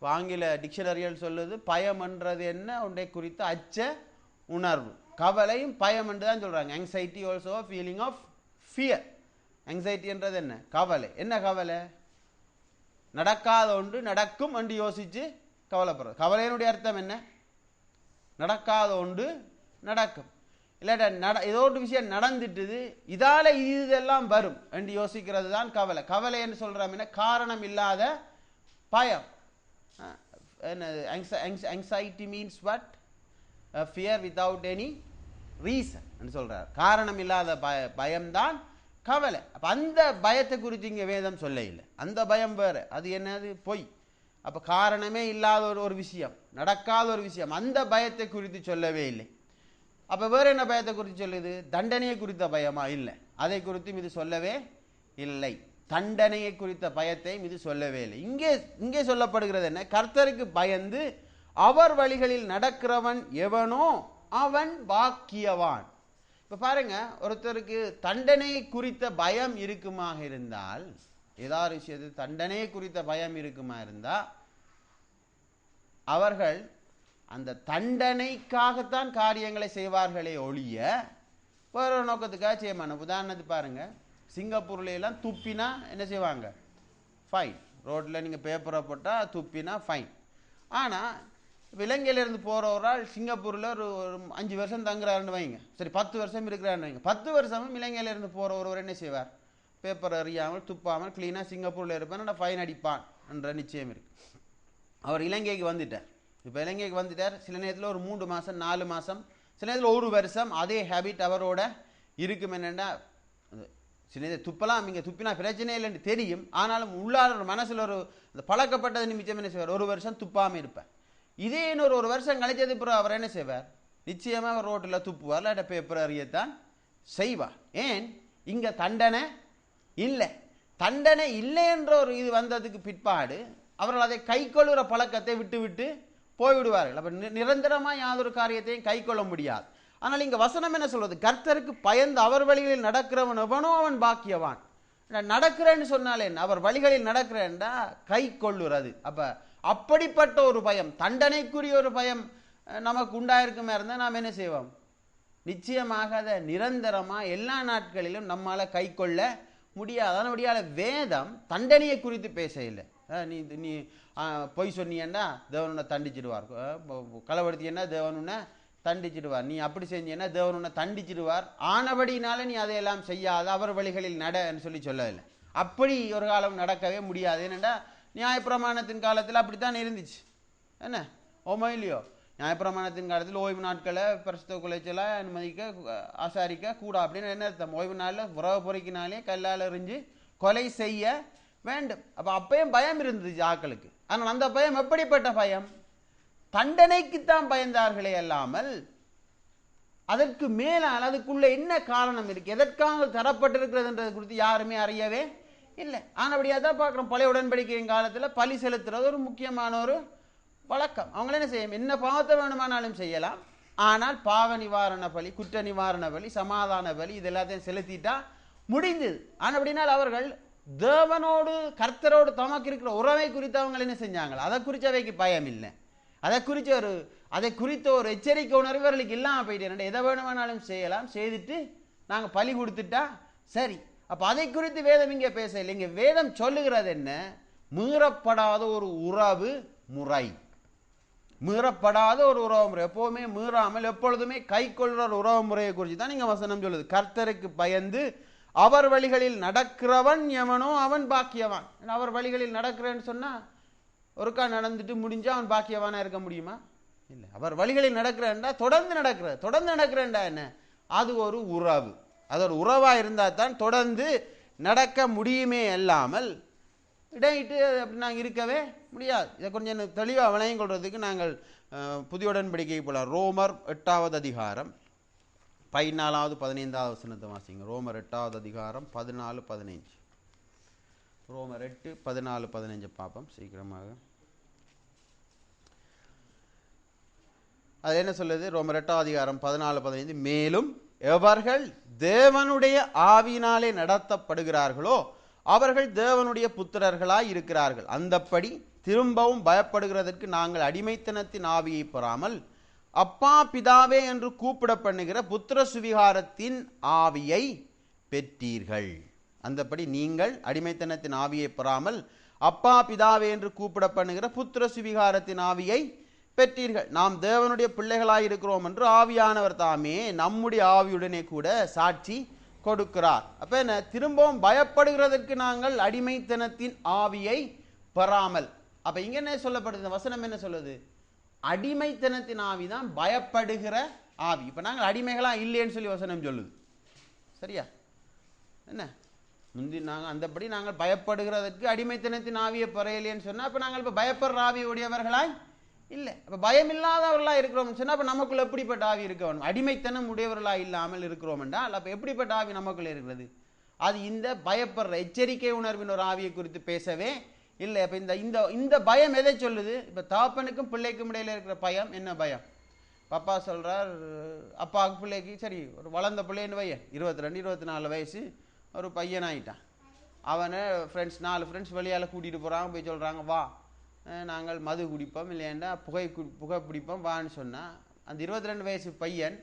ஆங்கில டிக்ஷனரியில் சொல்லுது பயம்ன்றது என்ன, உன்னை குறித்த அச்ச உணர்வு. கவலையும் பயம் என்று தான் சொல்றாங்க. Anxiety also feeling of fear. Anxiety என்றது என்ன? கவலை. என்ன கவலை? நடக்காத ஒன்று நடக்கும் என்று யோசிச்சு கவலைப்படுறது. கவலையினுடைய அர்த்தம் என்ன? நடக்காத ஒன்று நடக்கும், இல்லாட்டா ஏதோ ஒரு விஷயம் நடந்துட்டுது, இதால இதெல்லாம் வரும் என்று யோசிக்கிறது தான் கவலை. கவலை என்று சொல்றோம்னா காரணம் இல்லாத பயம். anxiety means what? Fear without any reason என்று சொல்றார். காரணம் இல்லாத பயம்தான் கவலை. அப்ப அந்த பயத்தை குறித்து இங்க வேதம் சொல்ல இல்லை. அந்த பயம் வேற, அது என்னது? பொய். அப்ப காரணமே இல்லாத ஒரு விஷயம், நடக்காத ஒரு விஷயம், அந்த பயத்தை குறித்து சொல்லவே இல்லை. அப்ப வேற என்ன பயத்தை குறித்து சொல்லுது? தண்டனையை குறித்த பயமா? இல்லை, அதை குறித்தும் இது சொல்லவே இல்லை. தண்டனையை குறித்த பயத்தை இது சொல்லவே இல்லை. இங்கே சொல்லப்படுகிறது என்ன? கர்த்தருக்கு பயந்து அவர் வழிகளில் நடக்கிறவன் எவனோ அவன் பாக்கியவான். இப்ப பாருங்க, ஒருத்தருக்கு தண்டனை குறித்த பயம் இருக்குமாக இருந்தால், ஏதாவது விஷயத்தில் தண்டனை குறித்த பயம் இருக்குமா இருந்தா, அவர்கள் அந்த தண்டனைக்காகத்தான் காரியங்களை செய்வார்களே ஒழிய வேற ஒரு நோக்கத்துக்காக செய்ய மாட்டாங்க. உதாரணத்துக்கு பாருங்க, சிங்கப்பூர்ல எல்லாம் துப்பினா என்ன செய்வாங்க? ஃபைன். ரோட்ல நீங்க பேப்பரை போட்டா துப்பினா ஃபைன். ஆனா இலங்கையிலிருந்து போற ஒரு ஆள் சிங்கப்பூர்ல ஒரு 5 வருஷம் தங்குறாருன்னு வைங்க, சரி 10 வருஷம் இருக்கிறாருன்னு வைங்க, 10 வருஷமும் இலங்கையிலிருந்து போற ஒருவர் என்ன செய்வார்? பேப்பர் அறியாமல் துப்பாமல் கிளீனா சிங்கப்பூர்ல இருப்பான், ஃபைன் அடிப்பான் என்ற நிச்சயம் இருக்கு. அவர் இலங்கைக்கு வந்துட்டார். இப்ப இலங்கைக்கு வந்துட்டார், சில நேரத்தில் ஒரு 3 மாசம் 4 மாசம், சில நேரத்தில் 1 வருஷம் அதே ஹேபிட் அவரோட இருக்கும். என்னென்னா சில நேரம் துப்பலாம், இங்கே துப்பினா பிரச்சனை இல்லைன்னு தெரியும், ஆனாலும் உள்ளார மனசில் ஒரு பழக்கப்பட்டது நிமித்தம் என்ன செய்வார்? 1 வருஷம் துப்பாமல் இருப்பார். இதே இன்னொரு 1 வருஷம் கழிச்சது பிறகு அவர் என்ன செய்வார்? நிச்சயமாக அவர் ரோட்டில் துப்புவார், இல்லாட்ட பேப்பர் அறியத்தான் செய்வார். ஏன்? இங்க தண்டனை இல்லை. தண்டனை இல்லை என்ற ஒரு இது வந்ததுக்கு பிற்பாடு அவர்கள் அதை கை கொள்ளுற பழக்கத்தை விட்டு விட்டு போய்விடுவார்கள். அப்ப நிரந்தரமா யாதொரு காரியத்தையும் கை கொள்ள முடியாது. ஆனால் இங்க வசனம் என்ன சொல்றது? கர்த்தருக்கு பயந்து அவர் வழிகளில் நடக்கிறவன் எவனோ அவன் பாக்கியவான். நடக்கிறேன்னு சொன்னாலே அவர் வழிகளில் நடக்கிறேன்டா கை கொள்ளுறது. அப்ப அப்படிப்பட்ட ஒரு பயம், தண்டனைக்குரிய ஒரு பயம் நமக்கு உண்டாயிருக்குமே இருந்தா நாம் என்ன செய்வோம்? நிச்சயமாக அதை நிரந்தரமா எல்லா நாட்களிலும் நம்மால கை கொள்ள முடியாது. அதனுடைய வேதம் தண்டனையை குறித்து பேச இல்லை. நீ பொய் சொன்னியன்னா தேவன் உன்னை தண்டிச்சிடுவார், களவெடுத்தியன்னா தேவன் உன்னை தண்டிச்சிடுவார், நீ அப்படி செஞ்சீன்னா தேவன் உன்னை தண்டிச்சிடுவார், ஆனபடினால நீ அதையெல்லாம் செய்யாத அவர் வழிகளில் நடன்னு சொல்லவில்லை. அப்படி ஒரு காலம் நடக்கவே முடியாது. என்னென்னா நியாயப்பிரமாணத்தின் காலத்தில் அப்படித்தான் இருந்துச்சு. என்ன ஓமோ இல்லையோ? நியாயப்பிரமாணத்தின் காலத்தில் ஓய்வு நாட்களை பரிசுத்த குலைச்சலாக அனுமதிக்க ஆசாரிக்க கூட அப்படின்னு என்ன அர்த்தம்? ஓய்வு நாளில் உறவு பொறிக்கினாலே கல்லால் எறிஞ்சு கொலை செய்ய வேண்டும். அப்ப அப்பயும் பயம் இருந்துச்சு ஆக்களுக்கு. ஆனால் அந்த பயம் எப்படிப்பட்ட பயம்? தண்டனைக்குத்தான் பயந்தார்களே அல்லாமல் அதற்கு மேலால் அதுக்குள்ள என்ன காரணம் இருக்கு, எதற்காக தரப்பட்டிருக்கிறதுன்றது குறித்து யாருமே அறியவே இல்லை. ஆனபடியா தான் பார்க்குறோம், பழைய உடன்படிக்கையின் காலத்தில் பலி செலுத்துறது ஒரு முக்கியமான ஒரு வழக்கம். அவங்கள என்ன செய்யும்? என்ன பாவத்தை வேணுமானாலும் செய்யலாம், ஆனால் பாவ நிவாரண பலி, குற்ற நிவாரண பலி, சமாதான பலி இது எல்லாத்தையும் செலுத்திட்டா முடிந்தது. ஆனபடினால் அவர்கள் தேவனோடு கர்த்தரோடு தமக்கு இருக்கிற உறவை குறித்து அவங்க என்ன செஞ்சாங்க? அதை குறித்து அவைக்கு பயம் இல்லை. அதை குறித்த ஒரு எச்சரிக்கை உணர்வு அவர்களுக்கு இல்லாமல் போயிட்டு எதை வேணுமானாலும் செய்யலாம், செய்துட்டு நாங்கள் பலி கொடுத்துட்டா சரி. அப்போ அதை குறித்து வேதம் இங்கே பேச இல்லை. இங்கே வேதம் சொல்லுகிறது என்ன? மீறப்படாத ஒரு உறவு முறை, மீறப்படாத ஒரு உறவு முறை, எப்போவுமே மீறாமல் எப்பொழுதுமே கை கொள்கிற ஒரு உறவு முறையை குறித்து தான் இங்கே வசனம் சொல்லுது. கர்த்தருக்கு பயந்து அவர் வழிகளில் நடக்கிறவன் எவனோ அவன் பாக்கியவான். அவர் வழிகளில் நடக்கிறேன்னு சொன்னா ஒருக்கா நடந்துட்டு முடிஞ்சா அவன் பாக்கியவானா இருக்க முடியுமா? இல்லை. அவர் வழிகளில் நடக்கிறேன்டா தொடர்ந்து நடக்கிறேன்டா என்ன? அது ஒரு உறவு. அது ஒரு உறவா இருந்தா தான் தொடர்ந்து நடக்க முடியுமே அல்லாமல் இடையிட்டு அப்படி நாங்கள் இருக்கவே முடியாது. இதை கொஞ்சம் தெளிவாக விளங்கிக் கொள்றதுக்கு நாங்கள் புதிய உடன்படிக்கை போல ரோமர் 8வது அதிகாரம் 14-15 வசனத்தை வாசிங்க. ரோமர் 8வது அதிகாரம் 14-15. ரோமர் 8:14-15 பார்ப்போம் சீக்கிரமாக. அது என்ன சொல்லுது? ரோமர் 8:14-15. மேலும் எவர்கள் தேவனுடைய ஆவியினாலே நடத்தப்படுகிறார்களோ அவர்கள் தேவனுடைய புத்திரர்களாய் இருக்கிறார்கள். அந்தப்படி திரும்பவும் பயப்படுகிறதற்கு நாங்கள் அடிமைத்தனத்தின் ஆவியை பெறாமல் அப்பா பிதாவே என்று கூப்பிட பண்ணுகிற புத்திர சுவிகாரத்தின் ஆவியை பெற்றீர்கள். அந்தப்படி நீங்கள் அடிமைத்தனத்தின் ஆவியை பெறாமல் அப்பா பிதாவே என்று கூப்பிட பண்ணுகிற புத்திர சுவிகாரத்தின் ஆவியை பெற்றீர்கள். நாம் தேவனுடைய பிள்ளைகளாய் இருக்கிறோம் என்று ஆவியானவர் தாமே நம்முடைய ஆவியுடனே கூட சாட்சி கொடுக்கிறார். அப்ப என்ன? திரும்பவும் பயப்படுகிறதற்கு நாங்கள் அடிமைத்தனத்தின் ஆவியை பெறாமல். அப்ப இங்க என்ன சொல்லப்படுது? வசனம் என்ன சொல்லுது? அடிமைத்தனத்தின் ஆவி தான் பயப்படுகிற ஆவி. இப்ப நாங்கள் அடிமைகளா இல்லைன்னு சொல்லி வசனம் சொல்லுது. சரியா? என்ன முந்தி நாங்கள் அந்தபடி நாங்கள் பயப்படுகிறதற்கு அடிமைத்தனத்தின் ஆவியை பெறையலைன்னு சொன்னா அப்ப நாங்கள் இப்ப பயப்படுற ஆவி உடையவர்களாய் இல்லை. அப்ப பயம் இல்லாதவர்களா இருக்கிறோம் சொன்னா அப்ப நமக்குள்ள எப்படிப்பட்ட ஆவி இருக்க வேணும்? அடிமைத்தனம் உடையவர்களா இல்லாமல் இருக்கிறோம் என்றால் அப்ப எப்படிப்பட்ட ஆவி நமக்குள்ள இருக்கிறது? அது இந்த பயப்படுற எச்சரிக்கை உணர்வின் ஒரு ஆவியை குறித்து பேசவே இல்லை. அப்ப இந்த பயம் எதை சொல்லுது? இப்ப தாப்பனுக்கும் பிள்ளைக்கும் இடையில இருக்கிற பயம் என்ன பயம்? அப்பா சொல்றார், அப்பாவுக்கு பிள்ளைக்கு சரி ஒரு வளர்ந்த பிள்ளைன்னு பையன் 22-24 வயசு ஒரு பையன் ஆயிட்டான். அவனை நாலு ஃப்ரெண்ட்ஸ் வெளியால் கூட்டிகிட்டு போகிறாங்க. போய் சொல்கிறாங்க, வா நாங்கள் மது குடிப்போம் இல்லையாண்டா புகை பிடிப்போம் வான்னு சொன்னால் அந்த 22 வயசு பையன்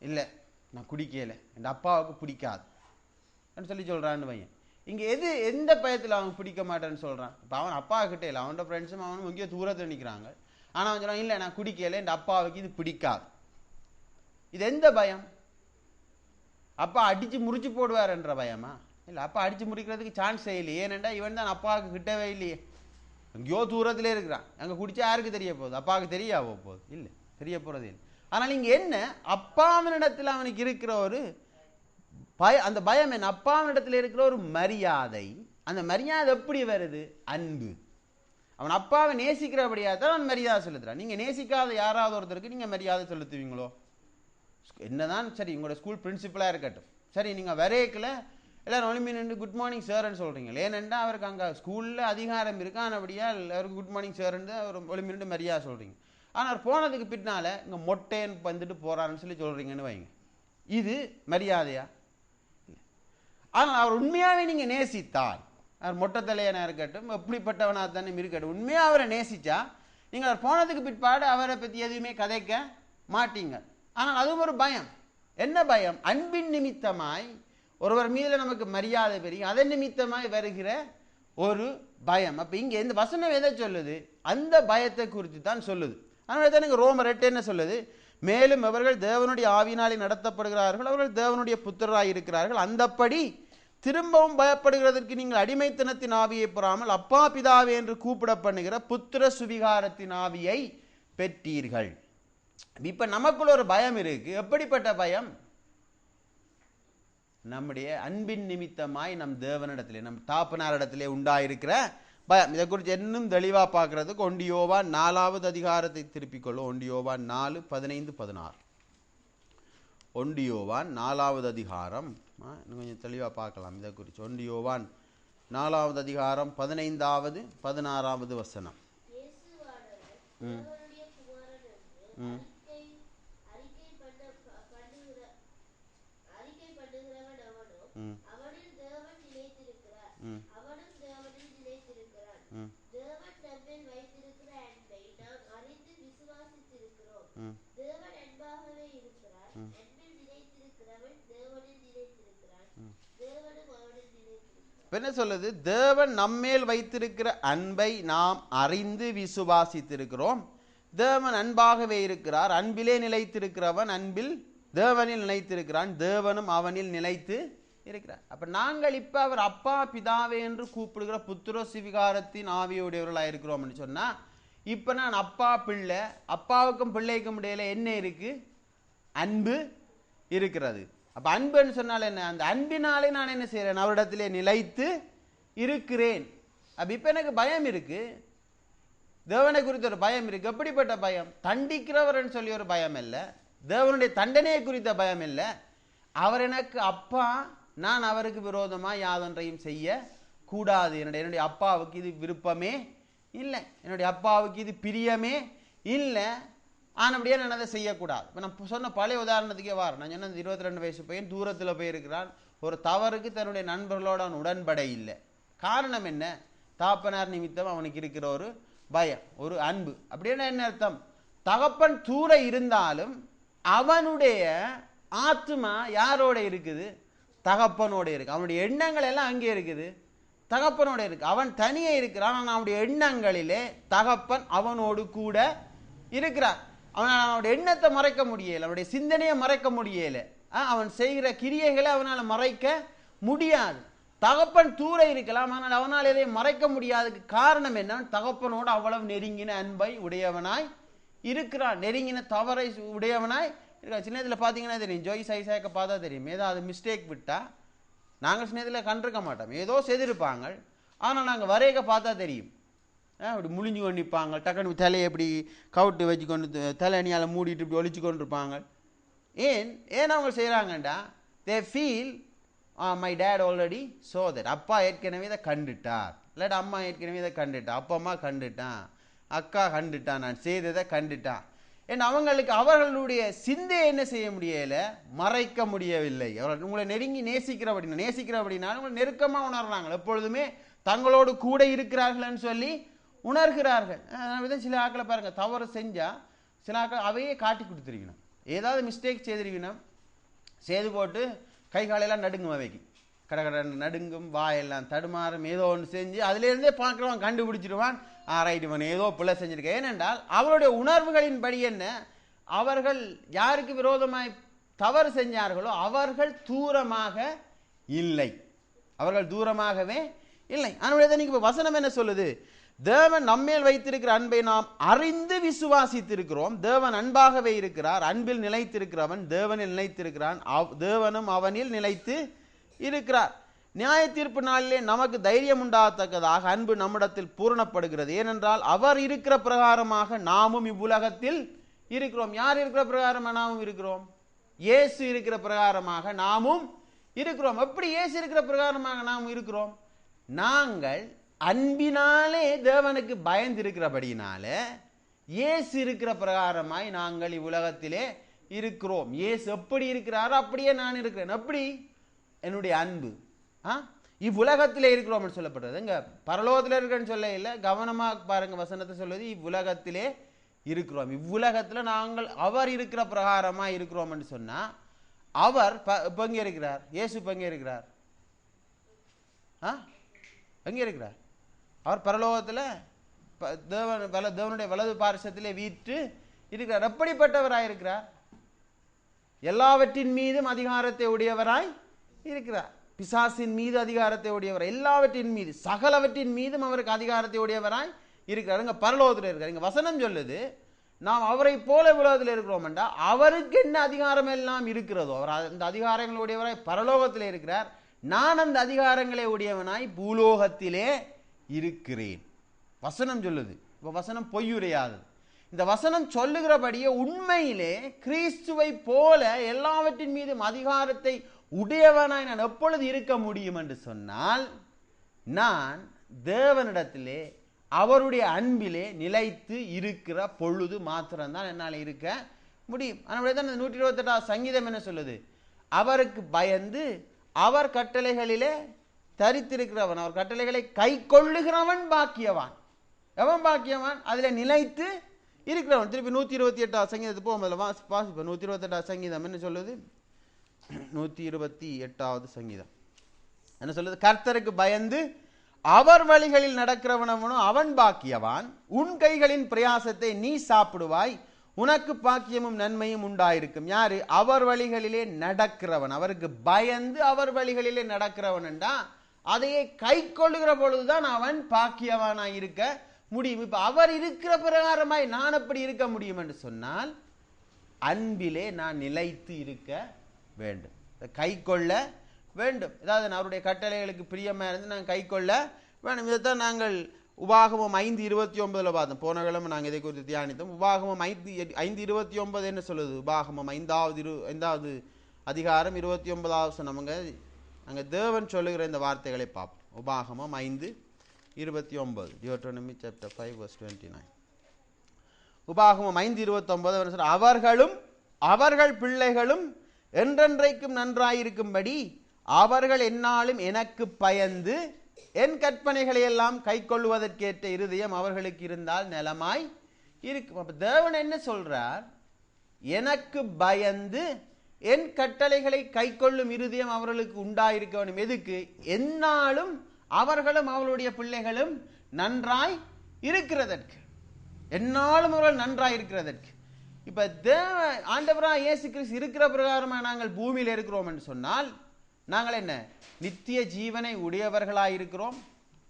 இல்லை நான் குடிக்கலை, என் அப்பாவுக்கு பிடிக்காது சொல்லி சொல்கிறான்னு பையன். இங்கே எந்த பயத்தில் அவன் பிடிக்க மாட்டேன்னு சொல்கிறான்? இப்போ அவன் அப்பா கிட்டே இல்லை, அவனோட ஃப்ரெண்ட்ஸும் அவனும் எங்கேயோ தூரத்தில் நிற்கிறாங்க. ஆனால் அவன் சொல்கிறான், இல்லை நான் குடிக்கலை, என் அப்பாவுக்கு இது பிடிக்காது. இது எந்த பயம்? அப்பா அடித்து முறிச்சு போடுவார் என்ற பயமா? இல்லை, அப்பா அடித்து முறிக்கிறதுக்கு சான்ஸே இல்லையே. ஏனெண்டா இவன் தான் அப்பாவுக்கு கிட்டவே இல்லையே, எங்கேயோ தூரத்திலே இருக்கிறான். அங்கே குடிச்சா யாருக்கு தெரிய போகுது? அப்பாவுக்கு தெரியாவோ போகுது? இல்லை, தெரிய போகிறது இல்லை. ஆனால் இங்கே என்ன? அப்பாவினிடத்தில் அவனுக்கு இருக்கிற ஒரு அந்த பயம் என்ன? அப்பாவினிடத்தில் இருக்கிற ஒரு மரியாதை. அந்த மரியாதை எப்படி வருது? அன்பு. அவன் அப்பாவை நேசிக்கிறபடியாக தான் அவன் மரியாதை செலுத்துறான். நீங்கள் நேசிக்காத யாராவது ஒருத்தருக்கு நீங்கள் மரியாதை செலுத்துவீங்களோ? என்னதான் சரி உங்களோட ஸ்கூல் பிரின்சிபலாக இருக்கட்டும், சரி நீங்கள் வரையக்கில் எல்லாரும் ஒளிமி நின்று குட் மார்னிங் சார்ன்னு சொல்கிறீங்க. ஏனென்றா அவருக்கு அங்கே ஸ்கூலில் அதிகாரம் இருக்கானபடியாக அவருக்கு குட் மார்னிங் சார்ன்னு ஒரு ஒளிமி நின்று மரியாதை சொல்கிறீங்க. ஆனால் அவர் போனதுக்கு பின்னால் இங்கே மொட்டைன்னு வந்துட்டு போகிறான்னு சொல்லி சொல்கிறீங்கன்னு வைங்க. இது மரியாதையா? ஆனால் அவர் உண்மையாகவே நீங்கள் நேசித்தால், அவர் மொட்டை தலையனாக இருக்கட்டும் எப்படிப்பட்டவனாக தானே இருக்கட்டும், உண்மையாக அவரை நேசித்தா நீங்கள் அவர் போனதுக்கு பிற்பாடு அவரை பற்றி எதுவுமே கதைக்க மாட்டீங்க. ஆனால் அதுவும் ஒரு பயம். என்ன பயம்? அன்பின் நிமித்தமாய் ஒருவர் மீது நமக்கு மரியாதை பெருகும், அதன் நிமித்தமாய் வருகிற ஒரு பயம். அப்போ இங்கே இந்த வசனம் எதை சொல்லுது? அந்த பயத்தை குறித்து தான் சொல்லுது. அதனால தான் எனக்கு ரோமர் 8 என்ன சொல்லுது? மேலும் அவர்கள் தேவனுடைய ஆவியினாலே நடத்தப்படுகிறார்கள், அவர்கள் தேவனுடைய புத்திரராய் இருக்கிறார்கள். அந்தப்படி திரும்பவும் பயப்படுகிறதற்கு நீங்கள் அடிமைத்தனத்தின் ஆவியை பெறாமல் அப்பா பிதாவே என்று கூப்பிட பண்ணுகிற புத்திர சுவிகாரத்தின் ஆவியை பெற்றீர்கள். இப்ப நமக்குள்ள ஒரு பயம் இருக்கு. எப்படிப்பட்ட பயம்? நம்முடைய அன்பின் நிமித்தமாய் நம் தேவனிடத்திலே நம் தாப்பனாரிடத்திலே உண்டாயிருக்கிற பயம். இதை குறித்து இன்னும் தெளிவா பார்க்கறதுக்கு 1 யோவான் 4வது அதிகாரத்தை திருப்பிக் கொள்ளும். 1 யோவான் 4:15-16. 1 யோவான் 4வது அதிகாரம் இன்னும் கொஞ்சம் தெளிவா பார்க்கலாம் இதை குறித்து. 1 யோவான் 4வது அதிகாரம் 15-16 வசனம். என்ன சொல்லுது? தேவன் நம்மேல் வைத்திருக்கிற அன்பை நாம் அறிந்து விசுவாசித்திருக்கிறோம். தேவன் அன்பாகவே இருக்கிறார். அன்பிலே நிலைத்திருக்கிறவன் அன்பில் தேவனில் நிலைத்திருக்கிறான், தேவனும் அவனில் நிலைத்து இருக்கிறார். அப்ப நாங்கள் இப்ப அவர் அப்பா பிதாவே என்று கூப்பிடுகிற புத்திர சுவிகாரத்தின் ஆவியுடையவர்களாக இருக்கிறோம் சொன்னா, இப்ப நான் அப்பா பிள்ளை, அப்பாவுக்கும் பிள்ளைக்கும் இடையில என்ன இருக்கு? அன்பு இருக்கிறது. அப்ப அன்புன்னு சொன்னால் என்ன? அந்த அன்பினாலே நான் என்ன செய்யறேன்? அவரிடத்திலே நிலைத்து இருக்கிறேன். அப்ப இப்ப எனக்கு பயம் இருக்கு, தேவனை குறித்த ஒரு பயம் இருக்கு. எப்படிப்பட்ட பயம்? தண்டிக்கிறவர் சொல்லி ஒரு பயம் இல்லை, தேவனுடைய தண்டனையை குறித்த பயம் இல்லை. அவர் எனக்கு அப்பா, நான் அவருக்கு விரோதமா யாதொன்றையும் செய்ய கூடாது, என்னுடைய அப்பாவுக்கு இது விருப்பமே இல்லை, என்னுடைய அப்பாவுக்கு இது பிரியமே இல்லை, ஆனபடியே நான் அதை செய்யக்கூடாது. இப்போ நான் சொன்ன பழைய உதாரணத்துக்கே நான் சொன்ன 22 வயசு பையன் தூரத்தில் போயிருக்கிறான், ஒரு தவறுக்கு தன்னுடைய நண்பர்களோட அவன் உடன்பட இல்லை. காரணம் என்ன? தாப்பனார் நிமித்தம் அவனுக்கு இருக்கிற ஒரு பயம், ஒரு அன்பு. அப்படின்னா என்ன அர்த்தம்? தகப்பன் தூர இருந்தாலும் அவனுடைய ஆத்மா யாரோட இருக்குது? தகப்பனோட இருக்கு. அவனுடைய எண்ணங்கள் எல்லாம் அங்கே இருக்குது, தகப்பனோட இருக்கு. அவன் தனியே இருக்கிறான், ஆனால் அவனுடைய எண்ணங்களிலே தகப்பன் அவனோடு கூட இருக்கிறார். அவனுடைய எண்ணத்தை மறைக்க முடியல, அவனுடைய சிந்தனையை மறைக்க முடியல, அவன் செய்கிற கிரியைகளை அவனால் மறைக்க முடியாது. தகப்பன் தூர இருக்கலாம், ஆனால் அவனால் எதை மறைக்க முடியாததுக்கு காரணம் என்ன? தகப்பனோடு அவ்வளவு நெருங்கின அன்பை உடையவனாய் இருக்கிறான், நெருங்கின தவறை உடையவனாய் இருக்கிறான். சின்னத்தில் பார்த்தீங்கன்னா தெரியும், ஜோய் சைசாக்க பார்த்தா தெரியும், ஏதாவது மிஸ்டேக் விட்டா நாங்கள் சின்னத்தில் கண்டிருக்க மாட்டோம், ஏதோ செய்திருப்பாங்க, ஆனால் நாங்கள் வரையக்க பார்த்தா தெரியும், அப்படி முழிஞ்சு கொண்டு நிற்பாங்க, டக்குனு தலையை எப்படி கவுட்டு வச்சு கொண்டு தலையணியால் மூடிட்டு இப்படி ஒழிச்சு கொண்டு இருப்பாங்க. ஏன் அவங்க செய்கிறாங்கண்டா, they feel my dad already so that, அப்பா ஏற்கனவே இதை கண்டுட்டார், இல்லாட்டி அம்மா ஏற்கனவே இதை கண்டுட்டா, அப்பா அம்மா கண்டுட்டான், அக்கா கண்டுட்டான், நான் செய்ததை கண்டுட்டான். ஏன்னா அவங்களுக்கு அவர்களுடைய சிந்தையை என்ன செய்ய முடியலை, மறைக்க முடியவில்லை. அவர்கள் உங்களை நெருங்கி நேசிக்கிறபடினாலும் உங்களை நெருக்கமாக உணர்றாங்க, எப்பொழுதுமே தங்களோடு கூட இருக்கிறார்கள்னு சொல்லி உணர்கிறார்கள். அதனால சில ஆக்களை பாருங்க, தவறு செஞ்சால் சில ஆக்கள் அவையே காட்டி கொடுத்துருக்கணும், ஏதாவது மிஸ்டேக் செய்திருக்கணும், செய்து போட்டு கை காலையெல்லாம் நடுங்கும், அவைக்கு கடை நடுங்கும், வாயெல்லாம் தடுமாறும், ஏதோ ஒன்று செஞ்சு அதுலேருந்தே பார்க்குறவன் கண்டுபிடிச்சிடுவான், ரைட் இவன் ஏதோ பிள்ளை செஞ்சிருக்க. ஏனென்றால் அவருடைய உணர்வுகளின் படி என்ன, அவர்கள் யாருக்கு விரோதமாய் தவறு செஞ்சார்களோ அவர்கள் தூரமாக இல்லை, அவர்கள் தூரமாகவே இல்லை. அதனுடைய நீங்கள் வசனம் என்ன சொல்லுது? தேவன் நம்மேல் வைத்திருக்கிற அன்பை நாம் அறிந்து விசுவாசித்திருக்கிறோம். தேவன் அன்பாகவே இருக்கிறார், அன்பில் நிலைத்திருக்கிறவன் தேவனில் நிலைத்திருக்கிறான், தேவனும் அவனில் நிலைத்து இருக்கிறார். நியாய தீர்ப்பு நாளிலே நமக்கு தைரியம் உண்டாகத்தக்கதாக அன்பு நம்மிடத்தில் பூரணப்படுகிறது. ஏனென்றால் அவர் இருக்கிற பிரகாரமாக நாமும் இவ்வுலகத்தில் இருக்கிறோம். யார் இருக்கிற பிரகாரமாக நாமும் இருக்கிறோம்? இயேசு இருக்கிற பிரகாரமாக நாமும் இருக்கிறோம். எப்படி இயேசு இருக்கிற பிரகாரமாக நாம் இருக்கிறோம்? நாங்கள் அன்பினாலே தேவனுக்கு பயந்திருக்கிறபடினால இயேசு இருக்கிற பிரகாரமாய் நாங்கள் இவ்வுலகத்திலே இருக்கிறோம். இயேசு எப்படி இருக்கிறாரோ அப்படியே நான் இருக்கிறேன். எப்படி? என்னுடைய அன்பு இவ்வுலகத்திலே இருக்கிறோம் சொல்லப்படுறது. இங்க பரலோகத்தில் இருக்கிறேன்னு சொல்ல இல்லை, கவனமாக பாருங்க, வசனத்தை சொல்லுது இவ்வுலகத்திலே இருக்கிறோம். இவ்வுலகத்தில் நாங்கள் அவர் இருக்கிற பிரகாரமாக இருக்கிறோம் என்று சொன்னா, அவர் இப்போ எங்கே இருக்கிறார்? இயேசு இப்போ எங்கே இருக்கிறார்? எங்கே இருக்கிறார்? அவர் பரலோகத்தில் தேவனுடைய வலது பாரிசத்திலே வீற்று இருக்கிறார். எப்படிப்பட்டவராய் இருக்கிறார்? எல்லாவற்றின் மீதும் அதிகாரத்தை உடையவராய் இருக்கிறார். பிசாசின் மீது அதிகாரத்தை உடையவர், எல்லாவற்றின் மீது சகலவற்றின் மீதும் அவருக்கு அதிகாரத்தை உடையவராய் இருக்கிறார். இங்க பரலோகத்தில் இருக்கார். இங்க வசனம் சொல்லுது நாம் அவரை போல உலகத்தில் இருக்கிறோம் என்றா அவருக்கு என்ன அதிகாரம் எல்லாம் இருக்கிறதோ அவர் அந்த அதிகாரங்களை உடையவராய் பரலோகத்திலே இருக்கிறார். நான் அந்த அதிகாரங்களை உடையவனாய் பூலோகத்திலே இருக்கிறேன். வசனம் சொல்லுது. இப்போ வசனம் பொய்யுரையாது. இந்த வசனம் சொல்லுகிறபடியே உண்மையிலே கிறிஸ்துவை போல எல்லாவற்றின் மீதும் அதிகாரத்தை உடையவனாய் நான் எப்பொழுது இருக்க முடியும் என்று சொன்னால், நான் தேவனிடத்திலே அவருடைய அன்பிலே நிலைத்து இருக்கிற பொழுது மாத்திரம்தான் என்னால் இருக்க முடியும். அதனால தான் 128 சங்கீதம் என்ன சொல்லுது? அவருக்கு பயந்து அவர் கட்டளைகளிலே தரித்திருக்கிறவன், அவர் கட்டளைகளை கை கொள்ளுகிறவன் பாக்கியவான். எவன் பாக்கியவான்? அதில் நிலைத்து இருக்கிறவன். திருப்பி 128 சங்கீதத்தை போகும்போது வாசிப்போம். 128 சங்கீதம் என்ன சொல்லுது? 128 சங்கீதம் என்ன சொல்லுது? கர்த்தருக்கு பயந்து அவர் வழிகளில் நடக்கிறவனவனோ அவன் பாக்கியவான். உன் கைகளின் பிரயாசத்தை நீ சாப்பிடுவாய், உனக்கு பாக்கியமும் நன்மையும் உண்டாயிருக்கும். யாரு? அவர் வழிகளிலே நடக்கிறவன். அவருக்கு பயந்து அவர் வழிகளிலே நடக்கிறவன் என்றா அதையே கை கொள்ளுகிற பொழுதுதான் அவன் பாக்கியவானாய் இருக்க முடியும். இப்ப அவர் இருக்கிற பிரகாரமாய் நான் எப்படி இருக்க முடியும் என்று சொன்னால், அன்பிலே நான் நிலைத்து இருக்க வேண்டும், கை கொள்ள வேண்டும். ஏதாவது அவருடைய கட்டளைகளுக்கு பிரியமா இருந்து நான் கை கொள்ள வேண்டும். இதைத்தான் நாங்கள் உபாகமம் 5:29 பார்த்தோம். போன கிழமை நாங்கள் இதை குறித்து தியானித்தோம். உபாகமம் 5:29 என்ன சொல்லுது? உபாகமம் 5வது அதிகாரம் 29வது சொன்னவங்க அங்கே தேவன் சொல்லுகிற இந்த வார்த்தைகளை பார்ப்போம். உபாகமம் 5:29. Deuteronomy chapter 5 verse 29. உபாகமம் 5:29 அவர்களும் அவர்கள் பிள்ளைகளும் என்றென்றைக்கும் நன்றாயிருக்கும்படி அவர்கள் எந்நாளும் எனக்கு பயந்து என் கற்பனைகளை எல்லாம் கைக்கொள்வதற்கேற்ற இருதயம் அவர்களுக்கு இருந்தால் நலமாய் இருக்கும். அப்ப தேவன் என்ன சொல்றார்? எனக்கு பயந்து என் கட்டளைகளை கைக்கொள்ளும் இருதயம் அவர்களுக்கு உண்டாயிருக்க வேண்டும். எதுக்கு? எந்நாளும் அவர்களும் அவர்களுடைய பிள்ளைகளும் நன்றாய் இருக்கிறதற்கு, எந்நாளும் அவர்கள் நன்றாய் இருக்கிறதற்கு. இப்ப தேவ ஆண்டவராக இயேசு கிறிஸ்து இருக்கிற பிரகாரமாக நாங்கள் பூமியில் இருக்கிறோம் என்று சொன்னால் நாங்கள் என்ன நித்திய ஜீவனை உடையவர்களாய் இருக்கிறோம்.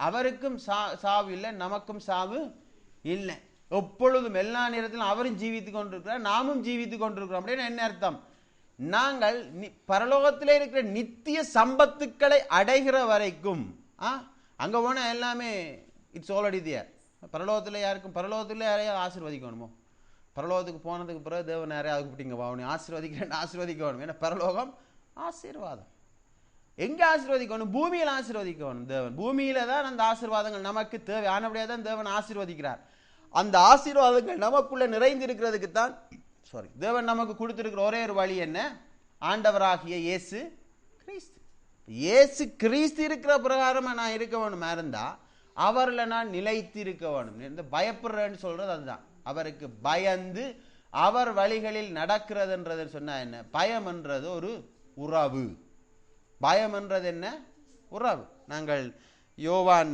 அவருக்கும் சாவு இல்லை, நமக்கும் சாவு இல்லை. எப்பொழுதும் எல்லா நேரத்திலும் அவரும் ஜீவித்துக் கொண்டிருக்கிறார், நாமும் ஜீவித்துக் கொண்டிருக்கிறோம். அப்படின்னு என்ன அர்த்தம்? நாங்கள் பரலோகத்திலே இருக்கிற நித்திய சம்பத்துக்களை அடைகிற வரைக்கும் அங்க போன எல்லாமே இட்ஸ் ஆல்ரெடி தேர். பரலோகத்தில் யாருக்கும் பரலோகத்தில் யாரையாவது ஆசீர்வதிக்கணுமோ? பரலோகத்துக்கு போனதுக்கு பிறகு தேவன் யாரையாவது கூப்பிட்டீங்க அவனை ஆசீர்வதிக்கணும். ஏன்னா பரலோகம் ஆசீர்வாதம். எங்க ஆசீர்வதிக்கணும்? பூமியில் ஆசீர்வதிக்கணும். தேவன் பூமியில தான் அந்த ஆசீர்வாதங்கள் நமக்கு தேவை. ஆனபடியா தான் தேவன் ஆசீர்வதிக்கிறார். அந்த ஆசீர்வாதங்கள் நமக்குள்ள நிறைந்திருக்கிறதுக்கு தான் தேவன் நமக்கு கொடுத்திருக்கிற ஒரே ஒரு வழி என்ன? ஆண்டவராகிய இயேசு கிறிஸ்து. இயேசு கிறிஸ்து இருக்கிற பிரகாரமா நான் இருக்க வேணுமா இருந்தா அவர்ல நான் நிலைத்து இருக்க வேணும். இந்த பயப்படுறேன்னு சொல்றது அதுதான். அவருக்கு பயந்து அவர் வழிகளில் நடக்கிறதுன்றது சொன்னா என்ன? பயம் என்றது ஒரு உறவு. பயம் என்றது என்ன? உறவு. நாங்கள் யோவான்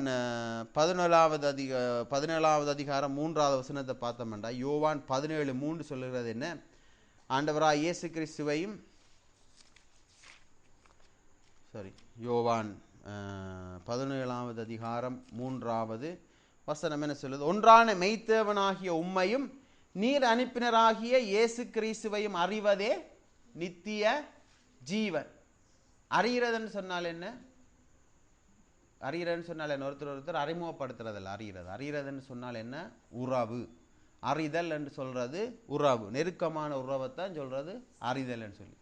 17வது அதிகாரம் 3வது வசனத்தை பார்த்தோம்டா, யோவான் 17:3 சொல்லுகிறது என்ன? ஆண்டவராய் இயேசு கிறிஸ்துவையும் யோவான் 17வது அதிகாரம் 3வது வசனம் என்ன சொல்லுது? ஒன்றான மெய்த்தேவனாகிய உம்மையும் நீர் அனுப்பினராகிய இயேசு கிறிஸ்துவையும் அறிவதே நித்திய ஜீவன். அறிகிறதுன்னு சொன்னால் என்ன? அறிகிறதுன்னு சொன்னால் என்ன? ஒருத்தர் அறிமுகப்படுத்துறதில்ல. அறிகிறதுன்னு சொன்னால் என்ன? உறவு. அறிதல் என்று சொல்றது உறவு, நெருக்கமான உறவைத்தான் சொல்றது அறிதல் என்று சொல்லி.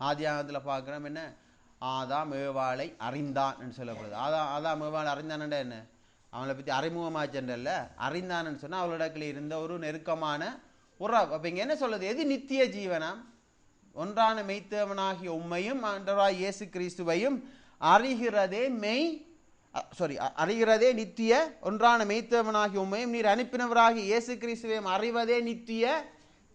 ஆதியாகத்தில் பார்க்கிறோம் என்ன? ஆதாம் ஏவாளை அறிந்தான் என்று சொல்லப்படுது. ஆதாம் ஏவாளை அறிந்தான் என்ன? அவளை பற்றி அறிமுகமாச்சல்ல, அறிந்தான்னு சொன்னா அவளிடத்துல இருந்த ஒரு நெருக்கமான உறவு. அப்ப இங்க என்ன சொல்றது? எது நித்திய ஜீவனாம்? ஒன்றான மெய்த்தேவனாகிய உம்மையும் ஆண்டவராகிய இயேசு கிறிஸ்துவையும் அறிகிறதே நித்திய. ஒன்றான மெய்த்தேவனாகிய உம்மையும் நீர் அனுப்பினவராகிய இயேசு கிறிஸ்துவையும் அறிவதே நித்திய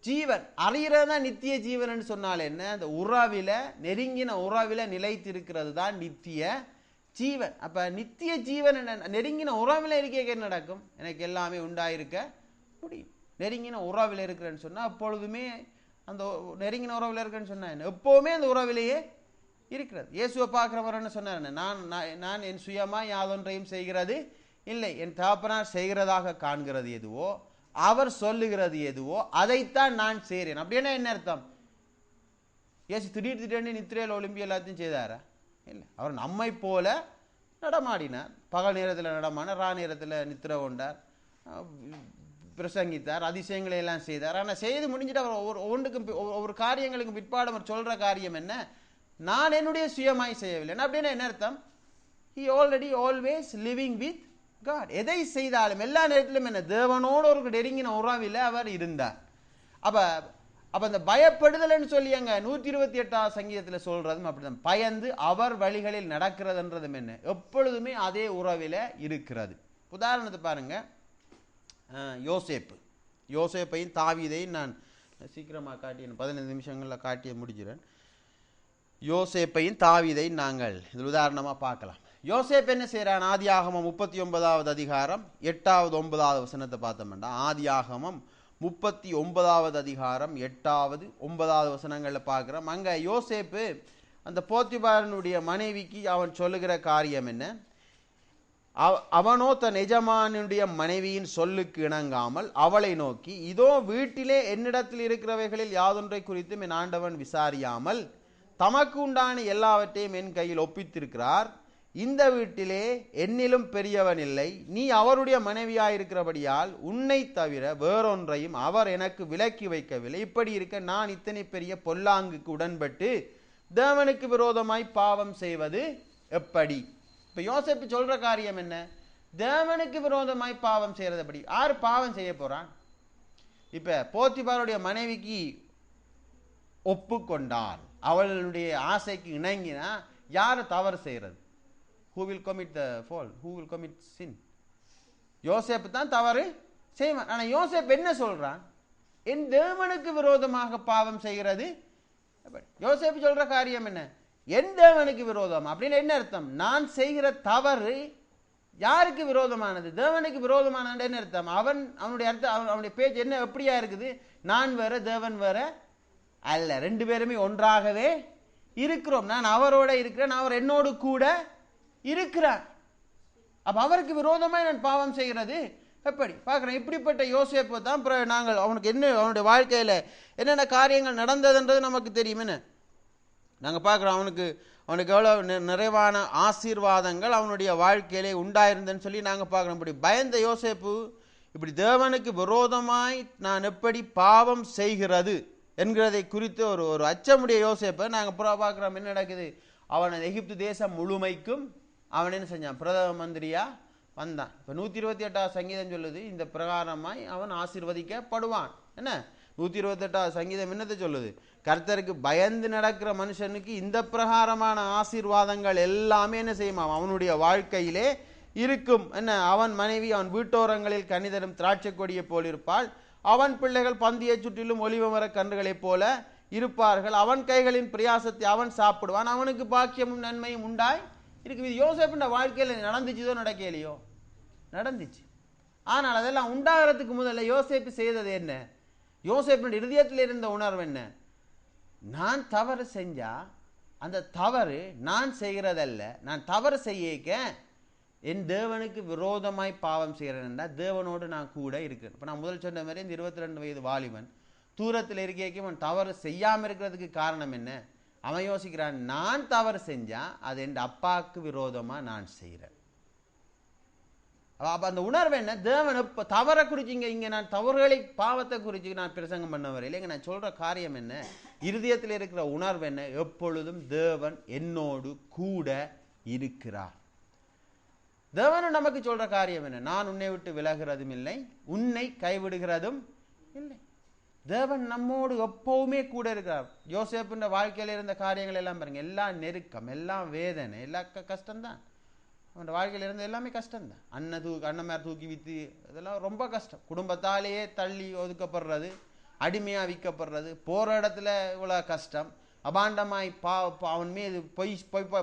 ஜீவன். அறிகிறதா நித்திய ஜீவன் சொன்னால் என்ன? அந்த உறவில, நெருங்கின உறவில நிலைத்திருக்கிறது தான் நித்திய ஜீவன். அப்ப நித்திய ஜீவன் நெருங்கின உறவில இருக்க என்ன நடக்கும்? எனக்கு எல்லாமே உண்டாயிருக்க முடியும். நெருங்கின உறவில் இருக்கிறேன்னு சொன்னா எப்பொழுதுமே அந்த நெருங்கின உறவில் இருக்கிறேன்னு சொன்னா என்ன? எப்பவுமே அந்த உறவிலேயே இருக்கிறது. இயேசுவை பார்க்கிறவர் என்ன சொன்னார்? நான் என் சுயமா யாதொன்றையும் செய்கிறது இல்லை, என் தகப்பனார் செய்கிறதாக காண்கிறது எதுவோ, அவர் சொல்லுகிறது எதுவோ அதைத்தான் நான் செய்கிறேன். அப்படின்னா என்ன அர்த்தம்? இயேசு திடீர்னு நித்திரையில் ஒலிம்பி எல்லாத்தையும் செய்தாரா? இல்லை. அவர் நம்மை போல நடமாடினார். பகல் நேரத்தில் நடமாடினார், ரா நேரத்தில் நித்திரை கொண்டார், பிரசங்கித்தார், அதிசயங்களை எல்லாம் செய்தார். ஆனால் செய்து முடிஞ்சிட்டு அவர் ஒன்றுக்கும் ஒவ்வொரு காரியங்களுக்கும் பிற்பாடு அவர் சொல்ற காரியம் என்ன? நான் என்னுடைய சுயமாய் செய்யவில்லை. அப்படின்னா என்ன அர்த்தம்? he already always living with God. எதை செய்தாலும் எல்லா நேரத்திலும் என்ன? தேவனோடு ஒரு நெருங்கின உறவில் அவர் இருந்தார். அப்ப அந்த பயப்படுதல்னு சொல்லி அங்க 128வது சங்கீதத்தில் சொல்றதும் அப்படிதான். பயந்து அவர் வழிகளில் நடக்கிறதுன்றதும் என்ன? எப்பொழுதுமே அதே உறவில இருக்கிறது. உதாரணத்தை பாருங்க, யோசேப்பையும் தாவீதையும் நான் சீக்கிரமா காட்டிய 15 நிமிஷங்கள்ல காட்டிய முடிக்கிறேன். யோசேப்பையும் தாவீதையும் நாங்கள் இதில் உதாரணமா பார்க்கலாம். யோசேப் என்ன செய்யறான்? ஆதியாகமம் 39வது அதிகாரம் 8வது 9வது வசனத்தை பார்த்தோம்னா, ஆதியாகமம் 39வது அதிகாரம் 8வது 9வது வசனங்கள்ல பார்க்கிறோம். அங்க யோசேப்பு அந்த போத்திபாரனுடைய மனைவிக்கு அவன் சொல்லுகிற காரியம் என்ன? அவனோ தன் எஜமானுடைய மனைவியின் சொல்லுக்கு இணங்காமல் அவளை நோக்கி, இதோ வீட்டிலே என்னிடத்தில் இருக்கிறவைகளில் யாதொன்றை குறித்தும் என் ஆண்டவன் விசாரியாமல் தமக்கு உண்டான எல்லாவற்றையும் என் கையில் ஒப்பித்திருக்கிறார். இந்த வீட்டிலே என்னிலும் பெரியவன் இல்லை. நீ அவருடைய மனைவியாயிருக்கிறபடியால் உன்னை தவிர வேறொன்றையும் அவர் எனக்கு விலக்கி வைக்கவில்லை. இப்படி இருக்க நான் இத்தனை பெரிய பொல்லாங்குக்கு உடன்பட்டு தேவனுக்கு விரோதமாய் பாவம் செய்வது எப்படி? இப்ப யோசேப்பு சொல்ற காரியம் என்ன? தேவனுக்கு விரோதமாய் பாவம் செய்யறது. அப்படி யாரு பாவம் செய்ய போறான்? இப்ப போத்திபாருடைய மனைவிக்கு ஒப்புக்கொண்டால், அவளுடைய ஆசைக்கு இணங்கினா யாரு தவறு செய்யறது? Who will commit the fault? Who will commit sin? யோசேப்பு தான் தவறு செய்வான். ஆனா யோசேப்பு என்ன சொல்றான்? என் தேவனுக்கு விரோதமாக பாவம் செய்கிறது. யோசேப்பு சொல்ற காரியம் என்ன? என் தேவனுக்கு விரோதம் அப்படின்னு என்ன அர்த்தம்? நான் செய்கிற தவறு யாருக்கு விரோதமானது? தேவனுக்கு விரோதமானது என்ன அர்த்தம்? அவனுடைய அர்த்தம், அவனுடைய பேச்சு என்ன எப்படியா இருக்குது? நான் வேற தேவன் வேற அல்ல, ரெண்டு பேருமே ஒன்றாகவே இருக்கிறோம். நான் அவரோட இருக்கிறேன், அவர் என்னோடு கூட இருக்கிறார். அப்ப அவருக்கு விரோதமாய் நான் பாவம் செய்கிறது எப்படி பார்க்கிறேன்? இப்படிப்பட்ட யோசேப்பு தான் நாங்கள் அவனுக்கு என்ன, அவனுடைய வாழ்க்கையில என்னென்ன காரியங்கள் நடந்ததுன்றது நமக்கு தெரியும். என்ன நாங்க பார்க்கிறோம், அவனுக்கு எவ்வளவு நிறைவான ஆசீர்வாதங்கள் அவனுடைய வாழ்க்கையிலே உண்டாயிருந்தன்னு சொல்லி நாங்க பார்க்கிறோம். இப்படி பயந்த யோசேப்பு இப்படி தேவனுக்கு விரோதமாய் நான் எப்படி பாவம் செய்கிறது என்கிறதை குறித்து ஒரு அச்சமுடைய யோசேப்பை நாங்க பார்க்கிறோம். என்ன நடக்குது? அவன் எகிப்து தேசம் முழுமைக்கும் அவன் என்ன செஞ்சான்? பிரதம மந்திரியா வந்தான். இப்ப 128வது சங்கீதம் சொல்லுது, இந்த பிரகாரமாய் அவன் ஆசீர்வதிக்கப்படுவான். என்ன 128வது சங்கீதம் என்னத்தை சொல்லுது? கர்த்தருக்கு பயந்து நடக்கிற மனுஷனுக்கு இந்த பிரகாரமான ஆசீர்வாதங்கள் எல்லாமே என்ன செய்யுமா? அவனுடைய வாழ்க்கையிலே இருக்கும். என்ன, அவன் மனைவி அவன் வீட்டோரங்களில் கனிதரும் திராட்சை கொடியை போல் இருப்பாள். அவன் பிள்ளைகள் பந்தியை சுற்றிலும் ஒலிவ மர கன்றுகளைப் போல இருப்பார்கள். அவன் கைகளின் பிரயாசத்தை அவன் சாப்பிடுவான். அவனுக்கு பாக்கியமும் நன்மையும் உண்டாய் இருக்கு. இது யோசேப்புன்ற வாழ்க்கையில நடந்துச்சுதோ நடக்கலையோ? நடந்துச்சு. ஆனால் அதெல்லாம் உண்டாகிறதுக்கு முதல்ல யோசேப்பு செய்தது என்ன? யோசேப்பின் இருதயத்தில் இருந்த உணர்வு என்ன? நான் தவறு செஞ்சா அந்த தவறு நான் செய்கிறதல்ல, நான் தவறு செய்யக்க என் தேவனுக்கு விரோதமாய் பாவம் செய்கிறேன்டா, தேவனோடு நான் கூட இருக்கிறேன். இப்போ நான் முதல் சொன்ன மாதிரி இந்த 22 வயது வாலிபன் தூரத்தில் இருக்கைக்கு அவன் தவறு செய்யாமல் இருக்கிறதுக்கு காரணம் என்ன? அவன் யோசிக்கிறான், நான் தவறு செஞ்சா அது என் அப்பாவுக்கு விரோதமா நான் செய்கிறேன். அப்ப அந்த உணர்வு என்ன? தேவன் இப்ப தவறை குறிச்சு இங்க நான் தவறுகளை பாவத்தை குறிச்சு நான் பிரசங்கம் பண்ண வரையில இங்க நான் சொல்ற காரியம் என்ன? இருதயத்தில் இருக்கிற உணர்வு என்ன? எப்பொழுதும் தேவன் என்னோடு கூட இருக்கிறார். தேவன் நமக்கு சொல்ற காரியம் என்ன? நான் உன்னை விட்டு விலகிறதும் இல்லை, உன்னை கைவிடுகிறதும் இல்லை. தேவன் நம்மோடு எப்பவுமே கூட இருக்கிறார். யோசேப்புன்ற வாழ்க்கையில இருந்த காரியங்கள் எல்லாம் பாருங்க, எல்லாம் நெருக்கம், எல்லாம் வேதனை, எல்லாம் கஷ்டம்தான். அவன் வாழ்க்கையில இருந்த எல்லாமே கஷ்டம்தான். அண்ணன் தூக்கி வித்து இதெல்லாம் ரொம்ப கஷ்டம். குடும்பத்தாலேயே தள்ளி ஒதுக்கப்படுறது, அடிமையா விற்கப்படுறது, போற இடத்துல இவ்வளவு கஷ்டம், அபாண்டமாய் அவன் மீது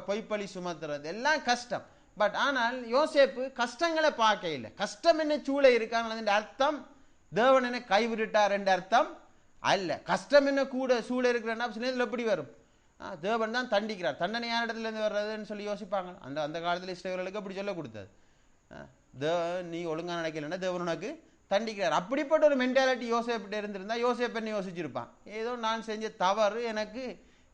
பொய்ப்பழி சுமத்துறது, எல்லாம் கஷ்டம். பட் ஆனால் யோசேப்பு கஷ்டங்களை பார்க்க இல்லை. கஷ்டம் என்ன சூழ இருக்காங்க அர்த்தம் தேவன் என்ன கைவிட்டார் என்ற அர்த்தம் அல்ல. கஷ்டம் என்ன கூட சூழ இருக்கிற எப்படி வரும்? தேவன் தான் தண்டிக்கிறார். தண்டனை யார் இடத்துல இருந்து வர்றதுன்னு சொல்லி யோசிப்பாங்க. அந்த காலத்தில் இஸ்ரவேலர்களுக்கு அப்படி சொல்ல கொடுத்தது. நீ ஒழுங்கா நடக்கலைன்னா தேவன் உனக்கு தண்டிக்கிறார். அப்படிப்பட்ட ஒரு மென்டாலிட்டி யோசேப்பிட்ட இருந்திருந்தா யோசேப்பன்னு யோசிச்சிருப்பான். ஏதோ நான் செஞ்ச தவறு எனக்கு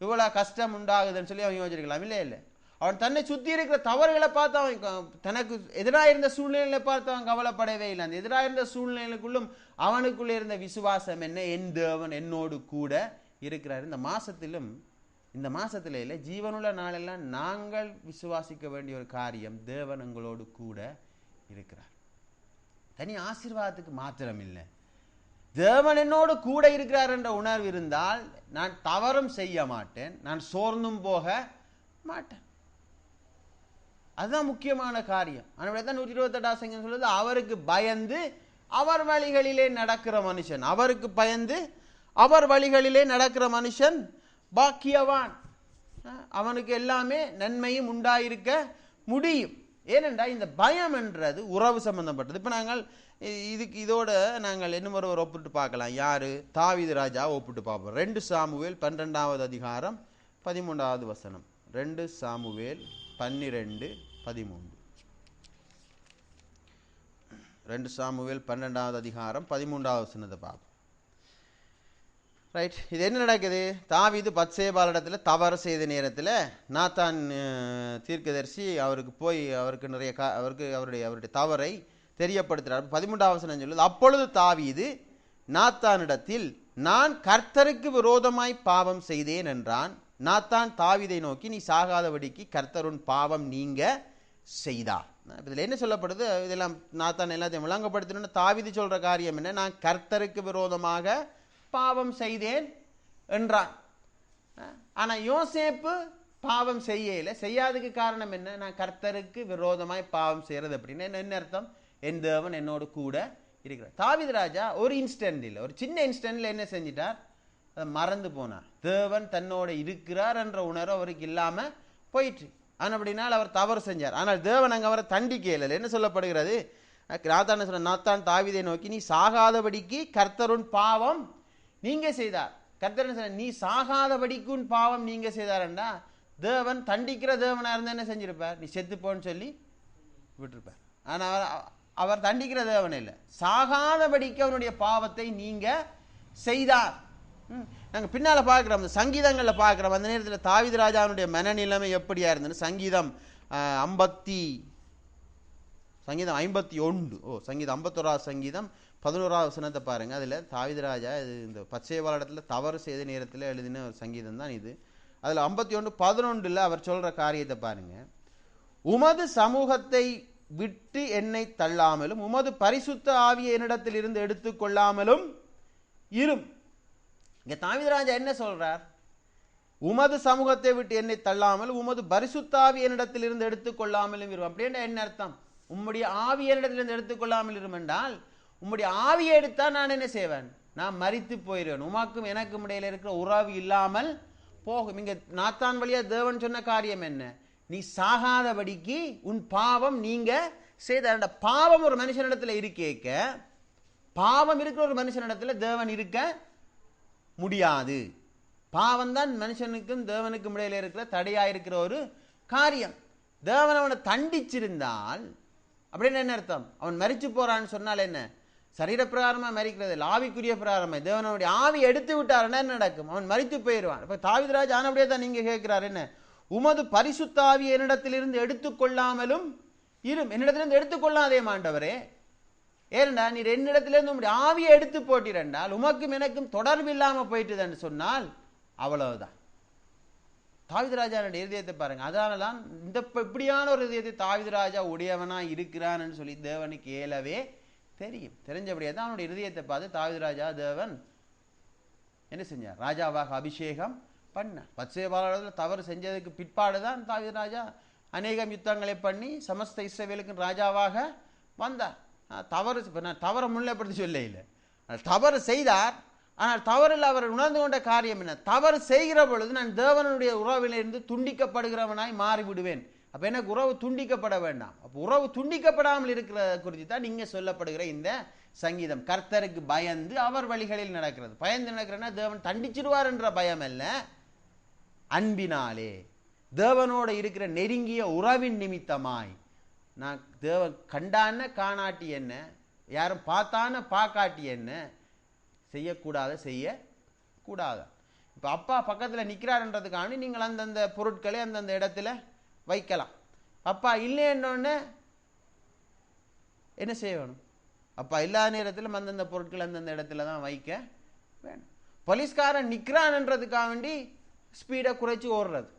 இவ்வளவு கஷ்டம் உண்டாகுதுன்னு சொல்லி அவன் யோசிச்சிருக்கலாம். இல்லை, அவன் தன்னை சுத்தி இருக்கிற தவறுகளை பார்த்து அவன் தனக்கு எதிராக இருந்த சூழ்நிலைகளை பார்த்து அவன் கவலைப்படவே இல்லை. அந்த எதிராக இருந்த சூழ்நிலைக்குள்ளும் அவனுக்குள்ளே இருந்த விசுவாசம் என்ன? என் தேவன் என்னோடு கூட இருக்கிறார். இந்த மாசத்துல இல்லை, ஜீவனுள்ள நாளெல்லாம் நாங்கள் விசுவாசிக்க வேண்டிய ஒரு காரியம், தேவன் எங்களோடு கூட இருக்கிறார். தனி ஆசீர்வாதத்துக்கு மாத்திரம் இல்லை, தேவன் என்னோடு கூட இருக்கிறார் என்ற உணர்வு இருந்தால் நான் தவறும் செய்ய மாட்டேன், நான் சோர்ந்தும் போக மாட்டேன். அதுதான் முக்கியமான காரியம். அதனால தான் 128 சங்கீதம் சொல்லுது, அவருக்கு பயந்து அவர் வழிகளிலே நடக்கிற மனுஷன், அவருக்கு பயந்து அவர் வழிகளிலே நடக்கிற மனுஷன் பாக்கியவான். அவனுக்கு எல்லாமே நன்மையும் உண்டாயிருக்க முடியும். ஏனென்றா இந்த பயம் என்றது உறவு சம்பந்தப்பட்டது. இப்ப நாங்கள் இதோட நாங்கள் இன்னும் ஒருவர் ஒப்பிட்டு பார்க்கலாம். யாரு? தாவீது ராஜா ஒப்பிட்டு பார்ப்போம். 2 சாமுவேல் 12வது அதிகாரம் 13வது வசனம். 2 சாமுவேல் 12:13. 2 சாமுவேல் 12வது அதிகாரம் 13வது வசனத்தை பார்ப்போம். ரைட், இது என்ன நடக்குது? தாவீது பத்சேபாளிடத்தில் தவறு செய்த நேரத்தில் நாத்தான் தீர்க்கதரிசி அவருக்கு நிறைய அவருடைய தவறை தெரியப்படுத்துகிறார். 13வது வசனம் சொல்லுது, அப்பொழுது தாவீது நாத்தானிடத்தில் நான் கர்த்தருக்கு விரோதமாய் பாவம் செய்தேன் என்றான். நாத்தான் தாவீதை நோக்கி, நீ சாகாதபடிக்கு கர்த்தருன் பாவம் நீங்க செய்தார். இதில் என்ன சொல்லப்படுது, இதெல்லாம் நாத்தான் எல்லாத்தையும் விளங்கப்படுத்தணும்னு தாவீது சொல்ற காரியம் என்ன, நான் கர்த்தருக்கு விரோதமாக பாவம் செய்தேன் என்றான். ஆனா யோசேப்பு பாவம் செய்யாததுக்கு காரணம் என்ன, நான் கர்த்தருக்கு விரோதமாய் பாவம் செய்யறது அப்படின்னு என்ன அர்த்தம், என் தேவன் என்னோடு கூட இருக்கிறார். தாவீது ராஜா ஒரு இன்ஸ்டன்ட்ல, ஒரு சின்ன இன்ஸ்டன்ட்ல என்ன செஞ்சிட்டார், அதை மறந்து போனார். தேவன் தன்னோட இருக்கிறார் என்ற உணர்வு அவருக்கு இல்லாம போயிட்டு, அப்படினால் அவர் தவறு செஞ்சார். ஆனால் தேவன் அங்கே அவரை தண்டிக்கல. என்ன சொல்லப்படுகிறது, நாத்தான் தாவீதை நோக்கி, நீ சாகாதபடிக்கு கர்த்தருன் பாவம் நீங்க செய்தார். கர்த்தர் சொன்ன, நீ சாகாதபடிக்கு உன் பாவம் நீங்க செய்தார்டா. தேவன் தண்டிக்கிற தேவனா இருந்தா என்ன செஞ்சிருப்பார், நீ செத்து போன்னு சொல்லி விட்டுருப்பார். ஆனால் அவர் தண்டிக்கிற தேவன் இல்லை, சாகாதபடிக்கு அவனுடைய பாவத்தை நீங்க செய்தார். நாங்கள் பின்னால பார்க்குறோம், அந்த சங்கீதங்களில் பார்க்குறோம். அந்த நேரத்தில் தாவீது ராஜாவுடைய மனநிலைமை எப்படியா இருந்தது. சங்கீதம் 51, சங்கீதம் 51 சங்கீதம் 11 வசனத்தை பாருங்க. அதில் தாவீது ராஜா இந்த பச்சைவாளத்தில் தவறு செய்த நேரத்தில் எழுதின ஒரு சங்கீதம் தான் இது. அதில் 51:11 அவர் சொல்ற காரியத்தை பாருங்க. உமது சமூகத்தை விட்டு என்னை தள்ளாமலும் உமது பரிசுத்த ஆவியை என்னிடத்தில் இருந்து எடுத்துக்கொள்ளாமலும் இரும். இங்க தாவீது ராஜா என்ன சொல்றார், உமது சமூகத்தை விட்டு என்னை தள்ளாமல் உமது பரிசுத்த ஆவி என்னிடத்தில் இருந்து எடுத்துக்கொள்ளாமலும் இரும். அப்படின்னா என்ன அர்த்தம், உம்முடைய ஆவி என்னிடத்திலிருந்து எடுத்துக்கொள்ளாமல் இரும் என்றால், உம்முடைய ஆவியை எடுத்தா நான் என்ன செய்வேன், நான் மரித்து போயிடுவேன், உமாக்கும் எனக்கும் இடையில இருக்கிற உறவு இல்லாமல் போகும். இங்க நாத்தான் வழியா தேவன் சொன்ன காரியம் என்ன, நீ சாகாதபடிக்கு உன் பாவம் நீங்க செய்த. பாவம் ஒரு மனுஷனிடத்துல இருக்கேக்க, பாவம் இருக்கிற ஒரு மனுஷனிடத்துல தேவன் இருக்க முடியாது. பாவம் தான் மனுஷனுக்கும் தேவனுக்கும் இடையில இருக்கிற தடையா இருக்கிற ஒரு காரியம். தேவன் அவனை தண்டிச்சிருந்தால் அப்படின்னு என்ன அர்த்தம், அவன் மரிச்சு போறான்னு சொன்னால் என்ன, சரீர பிரகாரமா மரிக்கிறது இல்லை, ஆவிக்குரிய பிரகாரமா. தேவனுடைய ஆவி எடுத்து விட்டாருன்னா என்ன நடக்கும், அவன் மரித்து போயிடுவான். இப்ப தாவீது ராஜா ஆனபடியே தான் நீங்க கேட்கிறார் என்ன, உமது பரிசுத்த ஆவி என்னிடத்திலிருந்து எடுத்துக்கொள்ளாமலும் இரும். என்னிடத்திலிருந்து எடுத்துக்கொள்ளாதே ஆண்டவரே, ஏனென்றா நீர் என்னிடத்திலிருந்து உங்களுடைய ஆவியை எடுத்து போட்டிருந்தால் உமக்கும் எனக்கும் தொடர்பு இல்லாம போயிட்டுதுன்னு சொன்னால் அவ்வளவுதான். தாவீது ராஜாவுடைய இருதயத்தை பாருங்க. அதனாலதான் இந்த இப்படியான ஒரு இருதயத்தை தாவீது ராஜா உடையவனா இருக்கிறான்னு சொல்லி தேவனுக்கு ஏலவே தெரியும். தெரிஞ்சபடியே தான் அவனுடைய இருதயத்தை பார்த்து தாவீது ராஜா தேவன் என்ன செஞ்சார், ராஜாவாக அபிஷேகம் பண்ண. பத்சேபாளத்தில் தவறு செஞ்சதுக்கு பிற்பாடுதான் தாவீது ராஜா அநேகம் யுத்தங்களை பண்ணி சமஸ்த இஸ்ரவேலுக்கு ராஜாவாக வந்தார். தவறு முன்னிலைப்படுத்தி சொல்ல இல்லை, தவறு செய்தார். ஆனால் தவறில் அவர் உணர்ந்து கொண்ட காரியம் என்ன, தவறு செய்கிற பொழுது நான் தேவனுடைய உறவிலிருந்து துண்டிக்கப்படுகிறவனாய் மாறிவிடுவேன். அப்ப எனக்கு உறவு துண்டிக்கப்பட வேண்டாம். அப்போ உறவு துண்டிக்கப்படாமல் இருக்கிற குறித்து தான் நீங்க சொல்லப்படுகிற இந்த சங்கீதம். கர்த்தருக்கு பயந்து அவர் வழிகளில் நடக்கிறது. பயந்து நடக்கிறன்னா தேவன் தண்டிச்சிருவார் என்ற பயம் அல்ல, அன்பினாலே தேவனோட இருக்கிற நெருங்கிய உறவின் நிமித்தமாய். நான் தேவன் கண்டான காணாட்டி என்ன, யாரும் பார்த்தான பார்க்காட்டி என்ன, செய்யக்கூடாத. இப்போ அப்பா பக்கத்தில் நிற்கிறாருன்றதுக்காண்டி நீங்கள் அந்தந்த பொருட்களை அந்தந்த இடத்துல வைக்கலாம். அப்பா இல்லைன்னொன்னு என்ன செய்ய வேணும், அப்பா இல்லாத நேரத்தில் அந்தந்த பொருட்கள் அந்தந்த இடத்துல தான் வைக்க வேணும். போலீஸ்காரன் நிற்கிறான்ன்றதுக்காக வேண்டி ஸ்பீடை குறைச்சி ஓடுறது,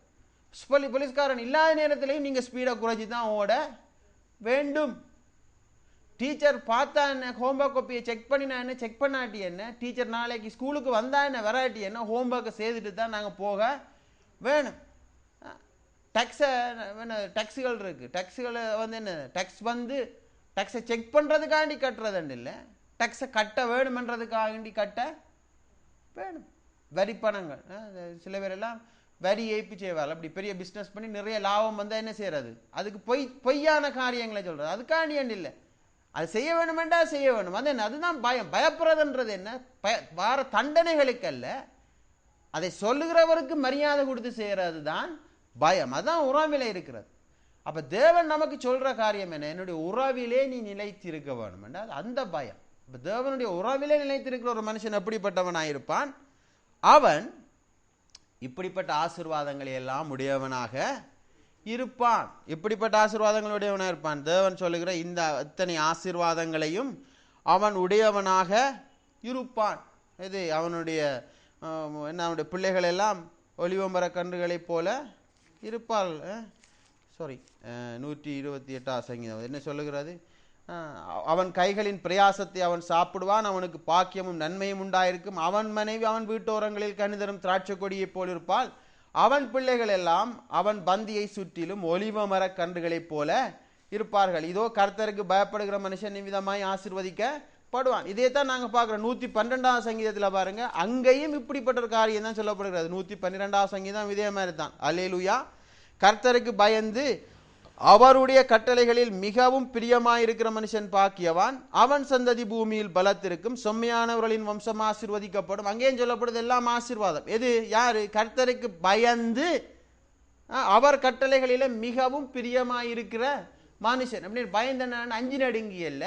போலீஸ்காரன் இல்லாத நேரத்திலையும் நீங்கள் ஸ்பீடை குறைச்சி தான் ஓட வேண்டும். டீச்சர் பார்த்தா என்ன, ஹோம்ஒர்க் காப்பியை செக் பண்ணினா என்ன, செக் பண்ணாட்டி என்ன, டீச்சர் நாளைக்கு ஸ்கூலுக்கு வந்தா என்ன, வராட்டி என்ன, ஹோம்ஒர்க்கை செய்துட்டு தான் நாங்கள் போக வேணும். டேக்ஸுகள் இருக்கு, டேக்ஸுகளை என்ன, டேக்ஸை செக் பண்ணுறதுக்காண்டி கட்டுறதுன்னு இல்லை, டேக்ஸை கட்ட வேணுமென்றதுக்காண்டி கட்ட வேணும். வரி பணங்கள், சில பேரெல்லாம் வரி ஏய்ப்பு செய்வார்கள். அப்படி பெரிய பிஸ்னஸ் பண்ணி நிறைய லாபம் வந்தால் என்ன செய்யறது, அதுக்கு பொய்யான காரியங்களை சொல்றது, அதுக்காண்டி இல்லை, அது செய்ய வேணுமெண்டா செய்ய வேணும். அது என்ன, அதுதான் பயம். பயப்படுறதுன்றது என்ன, வார தண்டனைகளுக்கு அல்ல, அதை சொல்லுகிறவருக்கு மரியாதை கொடுத்து செய்யறது தான் பயம். அதுதான் உறவிலே இருக்கிறது. அப்ப தேவன் நமக்கு சொல்ற காரியம் என்ன, என்னுடைய உறவிலே நீ நிலைத்திருக்க வேணும் என்றால் அந்த பயம். இப்ப தேவனுடைய உறவிலே நிலைத்திருக்கிற ஒரு மனுஷன் எப்படிப்பட்டவனாயிருப்பான், அவன் இப்படிப்பட்ட ஆசீர்வாதங்களை எல்லாம் உடையவனாக இருப்பான். இப்படிப்பட்ட ஆசீர்வாதங்களுடையவனாக இருப்பான். தேவன் சொல்லுகிற இந்த இத்தனை ஆசீர்வாதங்களையும் அவன் உடையவனாக இருப்பான். இது அவனுடைய அவனுடைய பிள்ளைகள் எல்லாம் ஒலிவம்பர கன்றுகளைப் போல இருப்பாள். 128 சங்கீதம் என்ன சொல்லுகிறது? அவன் கைகளின் பிரயாசத்தை அவன் சாப்பிடுவான், அவனுக்கு பாக்கியமும் நன்மையும் உண்டாயிருக்கும். அவன் மனைவி அவன் வீட்டோரங்களில் கனிதரும் திராட்சை கொடியைப் போல் இருப்பாள். அவன் பிள்ளைகள் எல்லாம் அவன் பந்தியை சுற்றிலும் ஒலிவ மர கன்றுகளைப் போல இருப்பார்கள். இதோ கர்த்தருக்கு பயப்படுகிற மனுஷன் நிமிதமாய் ஆசீர்வதிக்கப்படுவான். இதே தான் நாங்கள் பார்க்குறோம் 112 சங்கீதத்தில் பாருங்க, அங்கேயும் இப்படிப்பட்ட ஒரு காரியம் தான் சொல்லப்படுகிறது. 112 சங்கீதம் இதே மாதிரி தான். அல்லேலூயா. கர்த்தருக்கு பயந்து அவருடைய கட்டளைகளில் மிகவும் பிரியமாயிருக்கிற மனுஷன் பாக்கியவான். அவன் சந்ததி பூமியில் பலத்திருக்கும். செம்மையானவர்களின் வம்சம் ஆசீர்வதிக்கப்படும். அங்கேயும் சொல்லப்படுது எல்லாம் ஆசீர்வாதம். எது? யாரு? கர்த்தருக்கு பயந்து அவர் கட்டளைகளில மிகவும் பிரியமாயிருக்கிற மனுஷன். அப்படின்னு பயந்த அஞ்சு நடுங்கி அல்ல,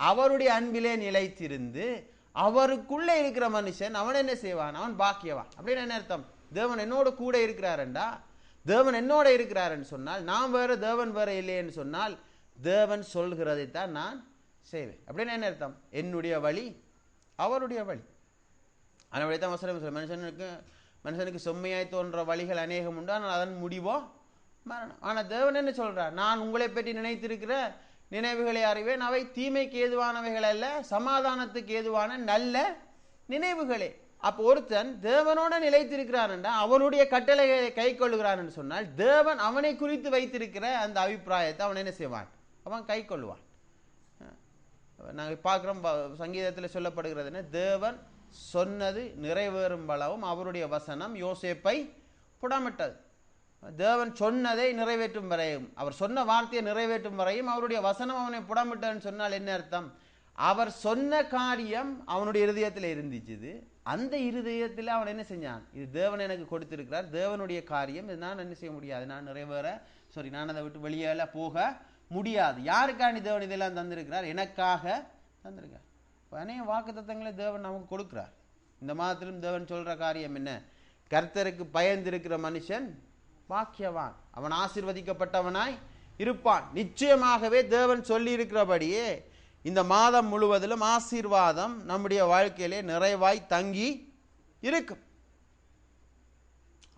அவருடைய அன்பிலே நிலைத்திருந்து அவருக்குள்ளே இருக்கிற மனுஷன் அவன் என்ன செய்வான்? அவன் பாக்கியவான். அப்படின்னு என்ன அர்த்தம்? தேவன் என்னோட கூட இருக்கிறாரண்டா, தேவன் என்னோட இருக்கிறாருன்னு சொன்னால், நான் வேற தேவன் வேற இல்லைன்னு சொன்னால், தேவன் சொல்கிறதைத்தான் நான் செய்வேன். அப்படின்னு என்ன அர்த்தம்? என்னுடைய வழி அவருடைய வழி. அதனுடைய தான் வசனம் மனுஷனுக்கு செம்மையாய் தோன்ற வழிகள் அநேகம் உண்டு, ஆனால் அதன் முடிவோ மரணம். ஆனால் தேவன் என்ன சொல்றார்? நான் உங்களை பற்றி நினைத்திருக்கிற நினைவுகளை அறிவேன், அவை தீமைக்கு ஏதுவானவைகள் அல்ல, சமாதானத்துக்கு ஏதுவான நல்ல நினைவுகளே. அப்போ ஒருத்தன் தேவனோட நிலைத்திருக்கிறான், அவனுடைய கட்டளைகளை கை கொள்ளுகிறான் சொன்னால், தேவன் அவனை குறித்து வைத்திருக்கிற அந்த அபிப்பிராயத்தை அவன் என்ன செய்வான்? அவன் கை கொள்ளுவான். நாங்கள் பார்க்குறோம் சங்கீதத்தில் சொல்லப்படுகிறதுன்னு, தேவன் சொன்னது நிறைவேறும் பலவும் அவருடைய வசனம் யோசேப்பை புடமிட்டது. தேவன் சொன்னதை நிறைவேற்றும் வரையும், அவர் சொன்ன வார்த்தையை நிறைவேற்றும் வரையும் அவருடைய வசனம் அவனை புடமிட்டதுன்னு சொன்னால் என்ன அர்த்தம்? அவர் சொன்ன காரியம் அவனுடைய இருதயத்தில் இருந்துச்சு. அந்த இருதயத்தில் அவன் என்ன செஞ்சான்? இது தேவன் எனக்கு கொடுத்திருக்கிறார், தேவனுடைய காரியம், இது நான் என்ன செய்ய முடியாது, நான் நான் அதை விட்டு வெளியேல போக முடியாது. யாருக்காண்டி தேவன் இதெல்லாம் தந்திருக்கிறார்? எனக்காக தந்திருக்கார். அநேக வாக்குத்தத்தங்களை தேவன் நமக்கு கொடுக்கிறார். இந்த மாதத்திலும் தேவன் சொல்ற காரியம் என்ன? கர்த்தருக்கு பயந்திருக்கிற மனுஷன் பாக்கியவான், அவன் ஆசீர்வதிக்கப்பட்டவனாய் இருப்பான். நிச்சயமாகவே தேவன் சொல்லி இருக்கிறபடியே இந்த மாதம் முழுவதிலும் ஆசீர்வாதம் நம்முடைய வாழ்க்கையிலே நிறைவாய் தங்கி இருக்கும்.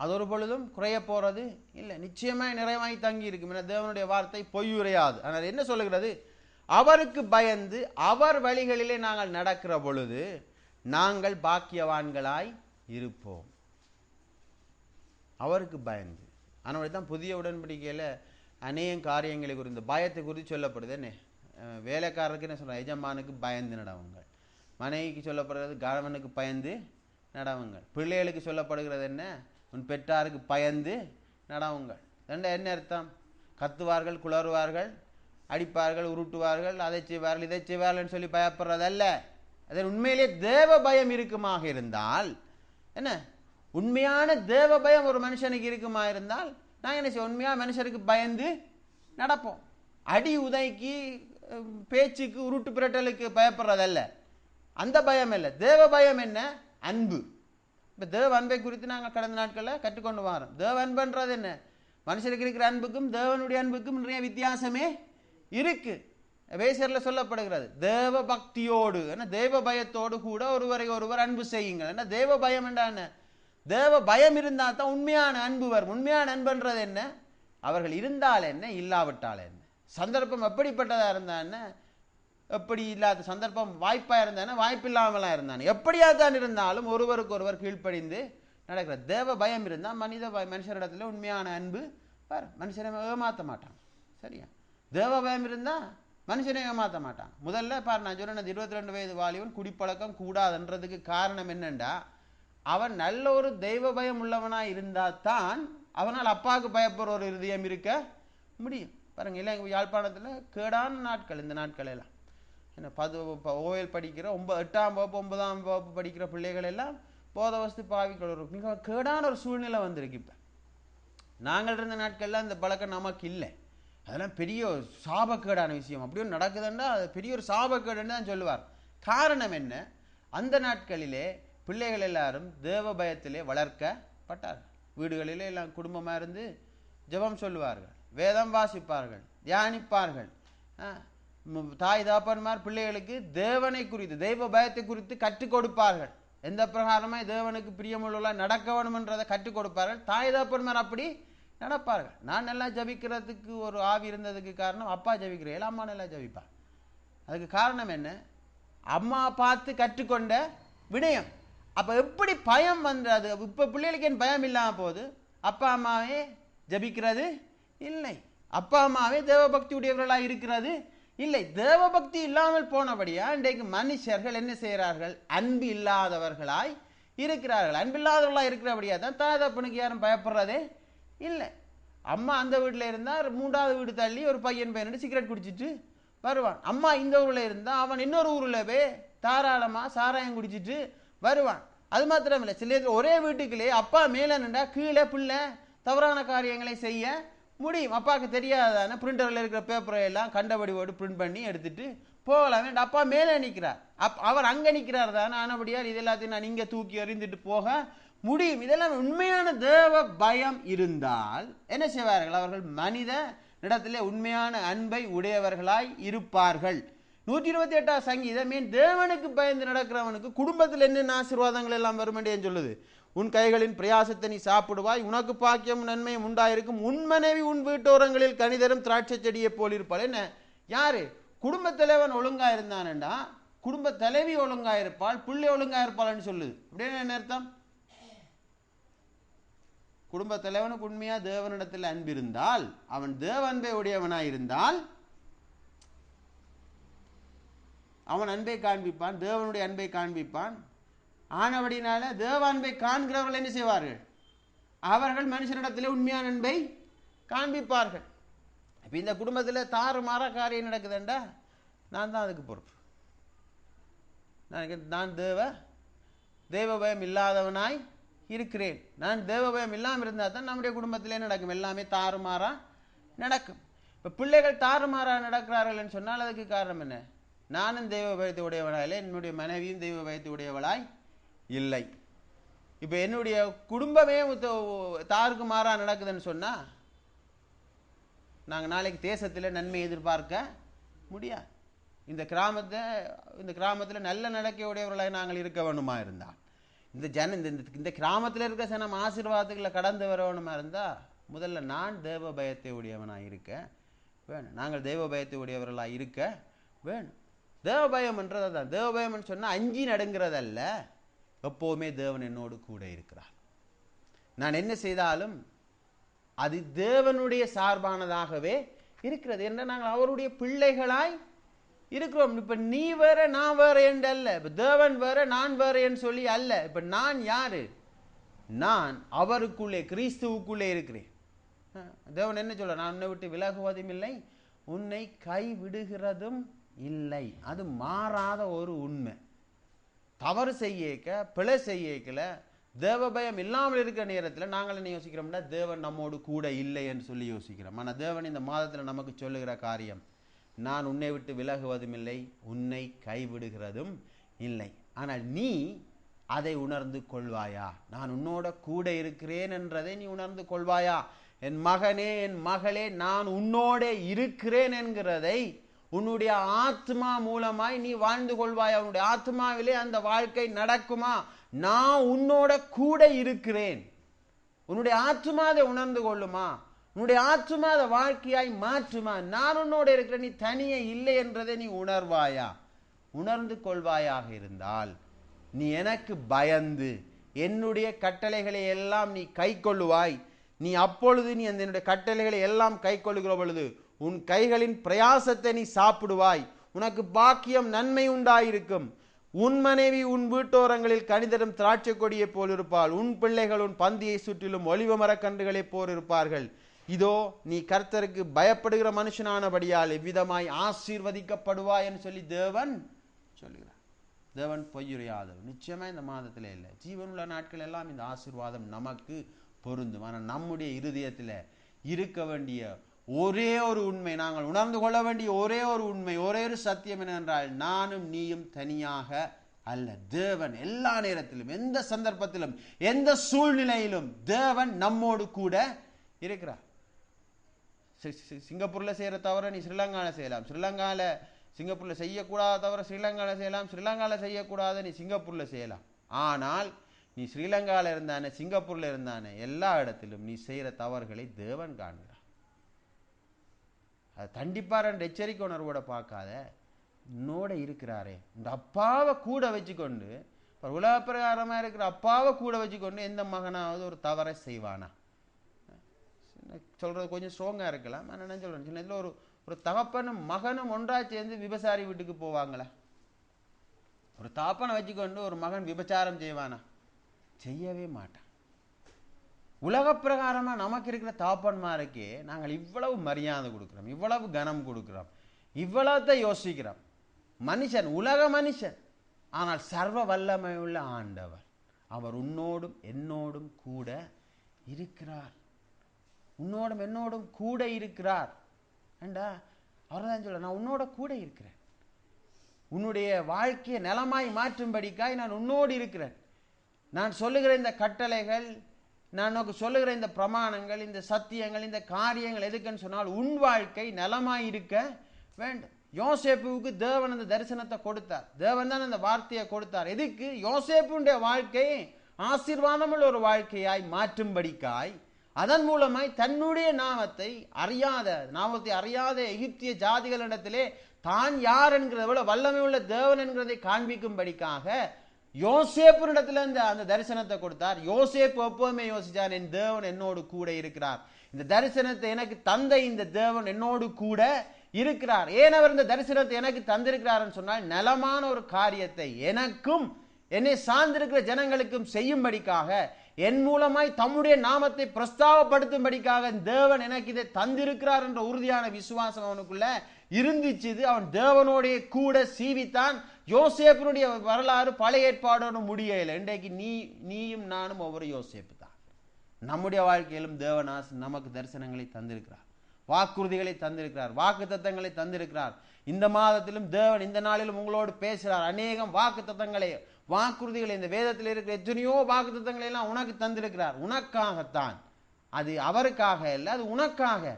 அது ஒரு பொழுதும் குறைய போறது இல்லை, நிச்சயமாய் நிறைவாய் தங்கி இருக்கும். என தேவனுடைய வார்த்தை பொய்யுரையாது. ஆனால் என்ன சொல்லுகிறது? அவருக்கு பயந்து அவர் வழிகளிலே நாங்கள் நடக்கிற பொழுது நாங்கள் பாக்கியவான்களாய் இருப்போம். அவருக்கு பயந்து. ஆனால் தான் புதிய உடன்படிக்கையில் அநேக காரியங்களை குறித்து பயத்தை குறித்து சொல்லப்படுது. என்ன? வேலைக்காரருக்கு என்ன சொல்கிறாங்க? எஜமானுக்கு பயந்து நடவுங்கள். மனைவிக்கு சொல்லப்படுகிறது கணவனுக்கு பயந்து நடவுங்கள். பிள்ளைகளுக்கு சொல்லப்படுகிறது என்ன? உன் பெற்றாருக்கு பயந்து நடவுங்கள். என்ன அர்த்தம்? கத்துவார்கள், குளறுவார்கள், அடிப்பார்கள், உருட்டுவார்கள், அதை செய்வார்கள், இதை செய்வார்கள் சொல்லி பயப்படுறதல்ல. அதில் உண்மையிலே தேவ பயம் இருக்குமாக இருந்தால், என்ன உண்மையான தேவ பயம் ஒரு மனுஷனுக்கு இருக்குமா இருந்தால், நாங்கள் என்ன செய்வோம்? உண்மையாக மனுஷருக்கு பயந்து நடப்போம். அடி உதைக்கு, பேச்சுக்கு, உருட்டு பிரட்டலுக்கு பயப்படுறதல்ல, அந்த பயம் இல்லை. தேவ பயம் என்ன? அன்பு. இப்போ தேவ அன்பை குறித்து நாங்கள் கடந்த நாட்களில் கற்றுக்கொண்டு வரோம். தேவ அன்புன்றது என்ன? மனுஷனுக்கு இருக்கிற அன்புக்கும் தேவனுடைய அன்புக்கும் நிறைய வித்தியாசமே இருக்கு. வேசரில் சொல்லப்படுகிறது தேவ பக்தியோடு, தேவ பயத்தோடு கூட ஒருவரை ஒருவர் அன்பு செய்யுங்கள். என்ன தேவ பயம் என்றா என்ன? தேவ பயம் இருந்தால் தான் உண்மையான அன்பு வரும். உண்மையான அன்புன்றது என்ன? அவர்கள் இருந்தால் என்ன, இல்லாவிட்டால் என்ன, சந்தர்ப்பம் எப்படிப்பட்டதாக இருந்தா என்ன, எப்படி இல்லாத சந்தர்ப்பம் வாய்ப்பாக இருந்தானே, வாய்ப்பு இல்லாமலாம் இருந்தானே, எப்படியா தான் இருந்தாலும் ஒருவருக்கு ஒருவர் கீழ்ப்படிந்து நடக்கிற தேவ பயம் இருந்தால் மனுஷரிடத்துல உண்மையான அன்பு வரும். மனுஷனை ஏமாற்ற மாட்டாங்க. சரியா? தேவ பயம் இருந்தால் மனுஷனை ஏமாற்ற மாட்டாங்க. முதல்ல பாரு, நான் சொன்னது 22 வயது வாலிபன் குடிப்பழக்கம் கூடாதுன்றதுக்கு காரணம் என்னண்டா, அவன் நல்ல ஒரு தெய்வ பயம் உள்ளவனாக இருந்தால் தான் அவனால் அப்பாவுக்கு பயப்படுற ஒரு இருதயம் இருக்க முடியும். பாருங்க, இல்லை எங்கள் யாழ்ப்பாணத்தில் கேடான நாட்கள் இந்த நாட்கள் எல்லாம் என்ன ஓயல் படிக்கிற 8ஆம் வகுப்பு 9ஆம் வகுப்பு படிக்கிற பிள்ளைகள் எல்லாம் போதவஸ்து பாவிகள் ஒரு மிக கேடான ஒரு சூழ்நிலை வந்திருக்கு. இப்போ நாங்கள் இருந்த நாட்கள்லாம் இந்த பழக்கம் நமக்கு இல்லை. அதெல்லாம் பெரிய ஒரு சாபக்கேடான விஷயம். அப்படியும் நடக்குதுன்னா அது பெரிய ஒரு சாபக்கேடுன்னு தான் சொல்லுவார். காரணம் என்ன? அந்த நாட்களிலே பிள்ளைகள் எல்லாரும் தேவ பயத்திலே வளர்க்கப்பட்டார்கள். வீடுகளிலே எல்லாம் குடும்பமாக இருந்து ஜெபம் சொல்லுவார்கள், வேதம் வாசிப்பார்கள், தியானிப்பார்கள். தாய் தாப்பன்மார் பிள்ளைகளுக்கு தேவனை குறித்து, தெய்வ பயத்தை குறித்து கற்றுக் கொடுப்பார்கள். எந்த பிரகாரமாய் தேவனுக்கு பிரியமுள்ள நடக்க வேணும்ன்றதை கற்றுக் கொடுப்பார்கள். தாய் தாப்பன்மார் அப்படி நடப்பார்கள். நான் நல்லா ஜபிக்கிறதுக்கு ஒரு ஆவி இருந்ததுக்கு காரணம் அப்பா ஜபிக்கிறேன், அம்மா நல்லா ஜபிப்பா. அதுக்கு காரணம் என்ன? அம்மா பார்த்து கற்றுக்கொண்ட விடயம். அப்போ எப்படி பயம் வந்தது? இப்போ பிள்ளைகளுக்கு என் பயம் இல்லாமல் போகுது. அப்பா அம்மாவே ஜபிக்கிறது இல்லை, அப்பா அம்மாவே தேவபக்தி உடையவர்களாக இருக்கிறது இல்லை. தேவபக்தி இல்லாமல் போனபடியா இன்றைக்கு மனுஷர்கள் என்ன செய்கிறார்கள்? அன்பு இல்லாதவர்களாய் இருக்கிறார்கள். அன்பில்லாதவர்களாக இருக்கிறபடியா தான் தாதப்பனுக்கு யாரும் பயப்படுறதே இல்லை. அம்மா அந்த வீட்டில் இருந்தால் 3வது வீடு தள்ளி ஒரு பையன் சிகரெட் குடிச்சிட்டு வருவான். அம்மா இந்த ஊரில் இருந்தால் அவன் இன்னொரு ஊரில் போய் தாராளமாக சாராயம் குடிச்சிட்டு வருவான். அது மாத்திரம் இல்லை, சில ஒரே வீட்டுக்குள்ளே அப்பா மேலே நின்றா கீழே பிள்ளை தவறான காரியங்களை செய்ய முடியும். அப்பாவுக்கு தெரியாதானே பிரிண்டரில் இருக்கிற பேப்பரை எல்லாம் கண்டபடி ஓடு பிரிண்ட் பண்ணி எடுத்துட்டு போகலாம். அப்பா மேலே நிற்கிறார், அவர் அங்கே நிற்கிறார் தானே. ஆனபடியால் இது எல்லாத்தையும் நான் இங்கே தூக்கி எறிந்துட்டு போக முடியும். இதெல்லாம் உண்மையான தேவ பயம் இருந்தால் என்ன செய்வார்கள்? அவர்கள் மனித இடத்திலே உண்மையான அன்பை உடையவர்களாய் இருப்பார்கள். 128 சங்கீதம் தேவனுக்கு பயந்து நடக்கிறவனுக்கு குடும்பத்தில் என்னென்ன ஆசீர்வாதங்கள் எல்லாம் வரும் என்று சொல்லுது. உன் கைகளின் பிரயாசத்தை நீ சாப்பிடுவாய், உனக்கு பாக்கியம் நன்மையும் உண்டாயிருக்கும், உன் மனைவி உன் வீட்டோரங்களில் கனிதரும் திராட்சை செடியை போல் இருப்பாள். என்ன யாரு? குடும்ப தலைவன் ஒழுங்கா இருந்தான்டா, குடும்ப தலைவி ஒழுங்கா இருப்பாள், பிள்ளை ஒழுங்கா இருப்பாள்னு சொல்லுது. அப்படின்னு என்ன அர்த்தம்? குடும்ப தலைவனுக்கு உண்மையா தேவனிடத்தில் அன்பு இருந்தால், அவன் தேவ அன்பை உடையவனாய் இருந்தால் அவன் அன்பை காண்பிப்பான், தேவனுடைய அன்பை காண்பிப்பான். ஆனபடினால தேவ அன்பை காண்கிறவர்கள் என்ன செய்வார்கள்? அவர்கள் மனுஷனிடத்திலே உண்மையான அன்பை காண்பிப்பார்கள். இப்போ இந்த குடும்பத்தில் தாறுமாற காரியம் நடக்குதுண்டா, நான் தான் அதுக்கு பொறுப்பு. நான் தேவ பயம் இல்லாதவனாய் இருக்கிறேன். நான் தேவ பயம் இல்லாமல் இருந்தால் தான் நம்முடைய குடும்பத்திலே நடக்கும், எல்லாமே தாறுமாறா நடக்கும். இப்போ பிள்ளைகள் தாறுமாறா நடக்கிறார்கள் சொன்னால் அதுக்கு காரணம் என்ன? நானும் தெய்வ பயத்தை உடையவனாய் இல்லை, என்னுடைய மனைவியும் தெய்வ பயத்தை உடையவளாய் இல்லை. இப்போ என்னுடைய குடும்பமே தாருக்கு மாறா நடக்குதுன்னு சொன்னால் நாங்கள் நாளைக்கு தேசத்தில் நன்மை எதிர்பார்க்க முடியாது. இந்த கிராமத்தில் நல்ல நடக்க உடையவர்களாய் நாங்கள் இருக்க வேணுமா இருந்தால், இந்த கிராமத்தில் இருக்க சனம் ஆசீர்வாதத்துக்களை கடந்து வர வேணுமா இருந்தால் முதல்ல நான் தேவ பயத்தை உடையவனாக இருக்க வேணும். நாங்கள் தெய்வ பயத்தை உடையவர்களாக இருக்க வேணும். தேவ பயம்ன்றது தான். தேவ பயம்னு சொன்னால் அஞ்சி நடுங்கிறதல்ல, எப்போவுமே தேவன் என்னோடு கூட இருக்கிறார். நான் என்ன செய்தாலும் அது தேவனுடைய சார்பானதாகவே இருக்கிறது என்ற நாங்கள் அவருடைய பிள்ளைகளாய் இருக்கிறோம். இப்ப நீ வேற நான் வேற என்று அல்ல, இப்ப தேவன் வேற நான் வேற என்று சொல்லி அல்ல. இப்ப நான் யாரு? நான் அவருக்குள்ளே கிறிஸ்துவுக்குள்ளே இருக்கிறேன். தேவன் என்ன சொல்ற? நான் உன்னை விட்டு விலகுவதும் இல்லை, உன்னை கைவிடுகிறதும் இல்லை. அது மாறாத ஒரு உண்மை. தவறு செய்யக்க பிழை செய்யக்கல தேவ பயம் இல்லாமல் இருக்கிற நேரத்தில் நாங்கள் என்ன யோசிக்கிறோம்னா தேவன் நம்மோடு கூட இல்லை என்று சொல்லி யோசிக்கிறோம். ஆனால் தேவன் இந்த மாதத்தில் நமக்கு சொல்லுகிற காரியம், நான் உன்னை விட்டு விலகுவதும் இல்லை, உன்னை கைவிடுகிறதும் இல்லை. ஆனால் நீ அதை உணர்ந்து கொள்வாயா? நான் உன்னோட கூட இருக்கிறேன் என்றதை நீ உணர்ந்து கொள்வாயா? என் மகனே என் மகளே, நான் உன்னோட இருக்கிறேன் என்கிறதை உன்னுடைய ஆத்மா மூலமாய் நீ வாழ்ந்து கொள்வாயா? உன்னுடைய ஆத்மாவிலே அந்த வாழ்க்கை நடக்குமா? நான் உன்னோட கூட இருக்கிறேன். உன்னுடைய ஆத்மா அதை உணர்ந்து கொள்ளுமா? உன்னுடைய ஆத்மா அதை வாழ்க்கையாய் மாற்றுமா? நான் உன்னோட இருக்கிற, நீ தனியே இல்லை என்றதை நீ உணர்வாயா? உணர்ந்து கொள்வாயாக இருந்தால் நீ எனக்கு பயந்து என்னுடைய கட்டளைகளை எல்லாம் நீ கை கொள்ளுவாய். நீ அப்பொழுது நீ என்னுடைய கட்டளைகளை எல்லாம் கை கொள்ளுகிற பொழுது உன் கைகளின் பிரயாசத்தை நீ சாப்பிடுவாய், உனக்கு பாக்கியம் நன்மை உண்டாயிருக்கும். உன் மனைவி உன் வீட்டோரங்களில் கனிதரும் திராட்சை கொடியை போல் இருப்பாள், உன் பிள்ளைகள் உன் பந்தியை சுற்றிலும் ஒலிவ மரக்கன்றுகளை போல் இருப்பார்கள். இதோ நீ கர்த்தருக்கு பயப்படுகிற மனுஷனானபடியால் எவ்விதமாய் ஆசீர்வதிக்கப்படுவாய் என்று சொல்லி தேவன் சொல்லுகிறார். தேவன் பொய்யுரையாதவர். நிச்சயமா இந்த மாதத்தில் இல்லை, ஜீவனுள்ள நாட்கள் எல்லாம் இந்த ஆசீர்வாதம் நமக்கு பொருந்தும். ஆனால் நம்முடைய இருதயத்தில் இருக்க வேண்டிய ஒரே ஒரு உண்மை, நாங்கள் உணர்ந்து கொள்ள வேண்டிய ஒரே ஒரு உண்மை, ஒரே ஒரு சத்தியம் என்னவென்றால் நானும் நீயும் தனியாக அல்ல. தேவன் எல்லா நேரத்திலும், எந்த சந்தர்ப்பத்திலும், எந்த சூழ்நிலையிலும் தேவன் நம்மோடு கூட இருக்கிறார். சிங்கப்பூரில் செய்கிற தவிர நீ ஸ்ரீலங்காவில் செய்யலாம், சிங்கப்பூரில் செய்யக்கூடாத தவிர ஸ்ரீலங்காவில் செய்யலாம், ஸ்ரீலங்காவில் செய்யக்கூடாத நீ சிங்கப்பூரில் செய்யலாம். ஆனால் நீ ஸ்ரீலங்காவில் இருந்தானே, சிங்கப்பூரில் இருந்தானே, எல்லா இடத்திலும் நீ செய்கிற தவறுகளை தேவன் காண்கிறார். அது தண்டிப்பார் என்ற எச்சரிக்கை உணர்வோட பார்க்காத, உன்னோட இருக்கிறாரே. இந்த அப்பாவை கூட வச்சுக்கொண்டு, உலக பிரகாரமாக இருக்கிற அப்பாவை கூட வச்சுக்கொண்டு எந்த மகனாவது ஒரு தவறை செய்வானா? சொல்றது கொஞ்சம் ஸ்ட்ராங்காக இருக்கலாம். நான் என்ன சொல்றேன், சின்ன இதில் ஒரு தகப்பனும் மகனும் ஒன்றா சேர்ந்து விபசாரி வீட்டுக்கு போவாங்களா? ஒரு தாப்பனை வச்சுக்கொண்டு ஒரு மகன் விபச்சாரம் செய்வானா? செய்யவே மாட்டான். உலக பிரகாரமாக நமக்கு இருக்கிற தாப்பன்மாருக்கே நாங்கள் இவ்வளவு மரியாதை கொடுக்குறோம், இவ்வளவு கனம் கொடுக்குறோம், இவ்வளவுத்தை யோசிக்கிறோம். மனுஷன், உலக மனுஷன், ஆனால் சர்வ வல்லமை உள்ள ஆண்டவர் அவர் உன்னோடும் என்னோடும் கூட இருக்கிறார். உன்னோடும் என்னோடும் கூட இருக்கிறார். ஏண்டா அவர் தான் சொல்ல, நான் உன்னோட கூட இருக்கிறேன். உன்னுடைய வாழ்க்கையை நலமாய் மாற்றும்படிக்காய் நான் உன்னோடு இருக்கிறேன். நான் சொல்லுகிற இந்த கட்டளைகள், நான் உனக்கு சொல்லுகிற இந்த பிரமாணங்கள், இந்த சத்தியங்கள், இந்த காரியங்கள் எதுக்குன்னு சொன்னால் உன் வாழ்க்கை நலமாய் இருக்க வேண்டும். யோசேப்புவுக்கு தேவன் அந்த தரிசனத்தை கொடுத்தார். தேவன் தான் அந்த வார்த்தையை கொடுத்தார். எதுக்கு? யோசேப்புடைய வாழ்க்கை ஆசீர்வாதமுள்ள ஒரு வாழ்க்கையாய் மாற்றும்படிக்காய், அதன் மூலமாய் தன்னுடைய நாமத்தை அறியாத எகிப்திய ஜாதிகளிடத்திலே தான் யார் என்கிறத வல்லமை உள்ள தேவன் என்கிறதை காண்பிக்கும்படிக்காக யோசேப்பினிடத்துல அந்த தரிசனத்தை கொடுத்தார். யோசேப்பு எப்போதுமே யோசிச்சார், என் தேவன் என்னோடு கூட இருக்கிறார். இந்த தரிசனத்தை எனக்கு தந்த இந்த தேவன் என்னோடு கூட இருக்கிறார். ஏன் அவர் இந்த தரிசனத்தை எனக்கு தந்திருக்கிறார் சொன்னால், நலமான ஒரு காரியத்தை எனக்கும் என்னை சார்ந்திருக்கிற ஜனங்களுக்கும் செய்யும்படிக்காக, என் மூலமாய் தம்முடைய நாமத்தை பிரஸ்தாவப்படுத்தும்படிக்காக தேவன் எனக்கு இதை தந்திருக்கிறார் என்ற உறுதியான விசுவாசம் அவனுக்குள்ள இருந்துச்சு. அவன் தேவனோடைய கூட சீவித்தான். யோசேப்பினுடைய வரலாறு பழைய ஏற்பாடோடு முடியல. இன்றைக்கு நீயும் நானும் ஒவ்வொரு யோசேப்பு தான். நம்முடைய வாழ்க்கையிலும் தேவன் நமக்கு தரிசனங்களை தந்திருக்கிறார், வாக்குறுதிகளை தந்திருக்கிறார், வாக்கு தத்தங்களை தந்திருக்கிறார். இந்த மாதத்திலும் தேவன் இந்த நாளிலும் உங்களோடு பேசுகிறார். அநேகம் வாக்கு தத்தங்களை, வாக்குறுதிகளை, இந்த வேதத்தில் இருக்கிற எத்தனையோ வாக்கு தத்தங்களை எல்லாம் உனக்கு தந்திருக்கிறார். உனக்காகத்தான், அது அவருக்காக இல்லை, அது உனக்காக.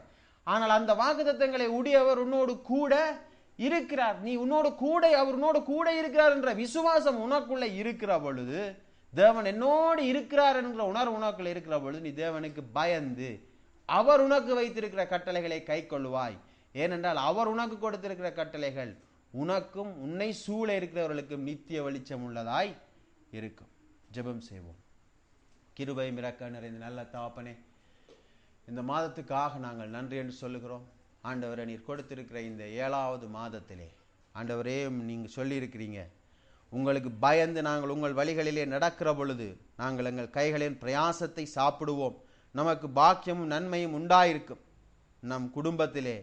ஆனால் அந்த வாக்கு தத்தங்களை உடையவர் உன்னோடு கூட இருக்கிறார். நீ உன்னோடு கூட, அவர் உன்னோடு கூட இருக்கிறார் என்ற விசுவாசம் உனக்குள்ள இருக்கிற பொழுது, தேவன் என்னோடு இருக்கிறார் என்கிற உணர்வு உனக்குள்ள இருக்கிற பொழுது, நீ தேவனுக்கு பயந்து அவர் உனக்கு வைத்திருக்கிற கட்டளைகளை கை கொள்வாய். ஏனென்றால் அவர் உனக்கு கொடுத்திருக்கிற கட்டளைகள் உனக்கும் உன்னை சூழ இருக்கிறவர்களுக்கும் நித்திய வெளிச்சம் உள்ளதாய் இருக்கும். ஜெபம் செய்வோம். கிருபையும் இரக்கம் நிறைந்த நல்ல தகப்பனே, இந்த மாதத்துக்காக நாங்கள் நன்றி என்று சொல்லுகிறோம். ஆண்டவரே, நீர் கொடுத்திருக்கிற இந்த 7வது மாதத்திலே ஆண்டவரே, நீங்கள் சொல்லியிருக்கிறீங்க, உங்களுக்கு பயந்து நாங்கள் உங்கள் வழிகளிலே நடக்கிற பொழுது நாங்கள் எங்கள் கைகளின் பிரயாசத்தை சாப்பிடுவோம், நமக்கு பாக்கியமும் நன்மையும் உண்டாயிருக்கும். நம் குடும்பத்திலே,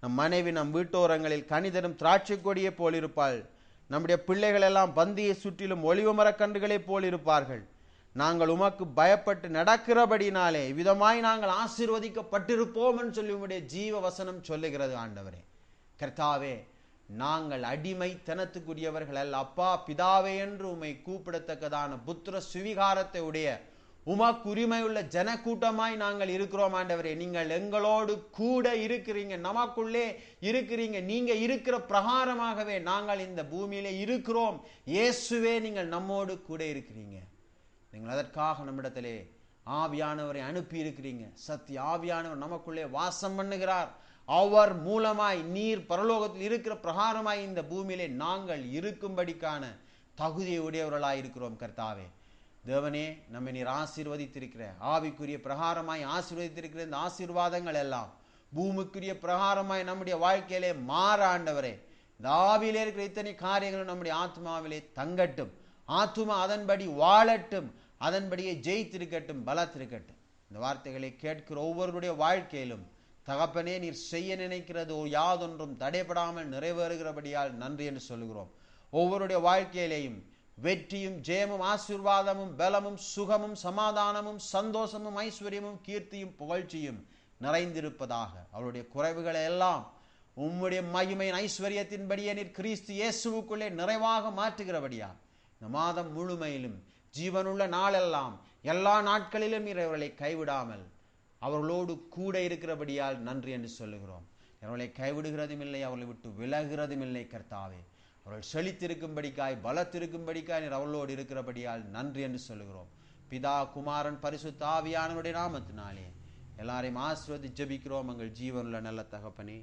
நம் மனைவி நம் வீட்டோரங்களில் கனிதரும் திராட்சை கொடியை போல் இருப்பாள். நம்முடைய பிள்ளைகள் எல்லாம் பந்தியை சுற்றிலும் ஒலிவ மரக்கன்றுகளை போல் இருப்பார்கள். நாங்கள் உமக்கு பயப்பட்டு நடக்கிறபடினாலே இவ்விதமாய் நாங்கள் ஆசீர்வதிக்கப்பட்டிருப்போம் என்று சொல்லி உம்முடைய ஜீவ வசனம் சொல்லுகிறது. ஆண்டவரே கர்த்தாவே, நாங்கள் அடிமைத்தனத்துக்குரியவர்கள் அல்ல. அப்பா பிதாவே என்று உம்மை கூப்பிடத்தக்கதான புத்திர சுவிகாரத்தை உடைய உமக்கு உரிமையுள்ள ஜனக்கூட்டமாய் நாங்கள் இருக்கிறோம். ஆண்டவரே, நீங்கள் எங்களோடு கூட இருக்கிறீங்க, நமக்குள்ளே இருக்கிறீங்க. நீங்க இருக்கிற பிரகாரமாகவே நாங்கள் இந்த பூமியிலே இருக்கிறோம். இயேசுவே, நீங்கள் நம்மோடு கூட இருக்கிறீங்க. நீங்கள் அதற்காக நம்மிடத்திலே ஆவியானவரை அனுப்பி இருக்கிறீங்க. சத்திய ஆவியானவர் நமக்குள்ளே வாசம் பண்ணுகிறார். அவர் மூலமாய் நீர் பரலோகத்தில் இருக்கிற பிரகாரமாய் இந்த பூமியிலே நாங்கள் இருக்கும்படிக்கான தகுதியை உடையவர்களாய் இருக்கிறோம். கர்த்தாவே தேவனே, நம்மை நீர் ஆசீர்வதித்திருக்கிற, ஆவிக்குரிய பிரகாரமாய் ஆசீர்வதித்திருக்கிற இந்த ஆசீர்வாதங்கள் எல்லாம் பூமிக்குரிய பிரகாரமாய் நம்முடைய வாழ்க்கையிலே மாற ஆண்டவரே, இந்த ஆவியிலே இருக்கிற இத்தனை காரியங்களும் நம்முடைய ஆத்மாவிலே தங்கட்டும். ஆத்மா அதன்படி வாழட்டும், அதன்படியே ஜெயித்திருக்கட்டும், பலத்திருக்கட்டும். இந்த வார்த்தைகளை கேட்கிற ஒவ்வொருடைய வாழ்க்கையிலும் தகப்பனே, நீர் செய்ய நினைக்கிறது யாதொன்றும் தடைபடாமல் நிறைவேறுகிறபடியால் நன்றி என்று சொல்லுகிறோம். ஒவ்வொருடைய வாழ்க்கையிலேயும் வெற்றியும் ஜெயமும் ஆசீர்வாதமும் பலமும் சுகமும் சமாதானமும் சந்தோஷமும் ஐஸ்வர்யமும் கீர்த்தியும் புகழ்ச்சியும் நிறைந்திருப்பதாக. அவருடைய குறைவுகளை எல்லாம் உம்முடைய மகிமையின் ஐஸ்வர்யத்தின்படியே நீர் கிறிஸ்து இயேசுவுக்குள்ளே நிறைவாக மாற்றுகிறபடியா இந்த மாதம் முழுமையிலும் ஜீவனுள்ள நாளெல்லாம் எல்லா நாட்களிலும் நீர் அவர்களை கைவிடாமல் அவர்களோடு கூட இருக்கிறபடியால் நன்றி என்று சொல்லுகிறோம். அவர்களை கைவிடுகிறதும் இல்லை, அவர்களை விட்டு விலகிறதும் இல்லை. கர்த்தாவே, அவர்கள் செழித்திருக்கும்படிக்காய் பலத்திருக்கும்படிக்காய் நீர் அவர்களோடு இருக்கிறபடியால் நன்றி என்று சொல்லுகிறோம். பிதா குமாரன் பரிசுத்த ஆவியானவருடைய நாமத்தினாலே எல்லாரையும் ஆசீர்வதி ஜெபிக்கிறோம் எங்கள் ஜீவனுள்ள நல்ல தகப்பனே.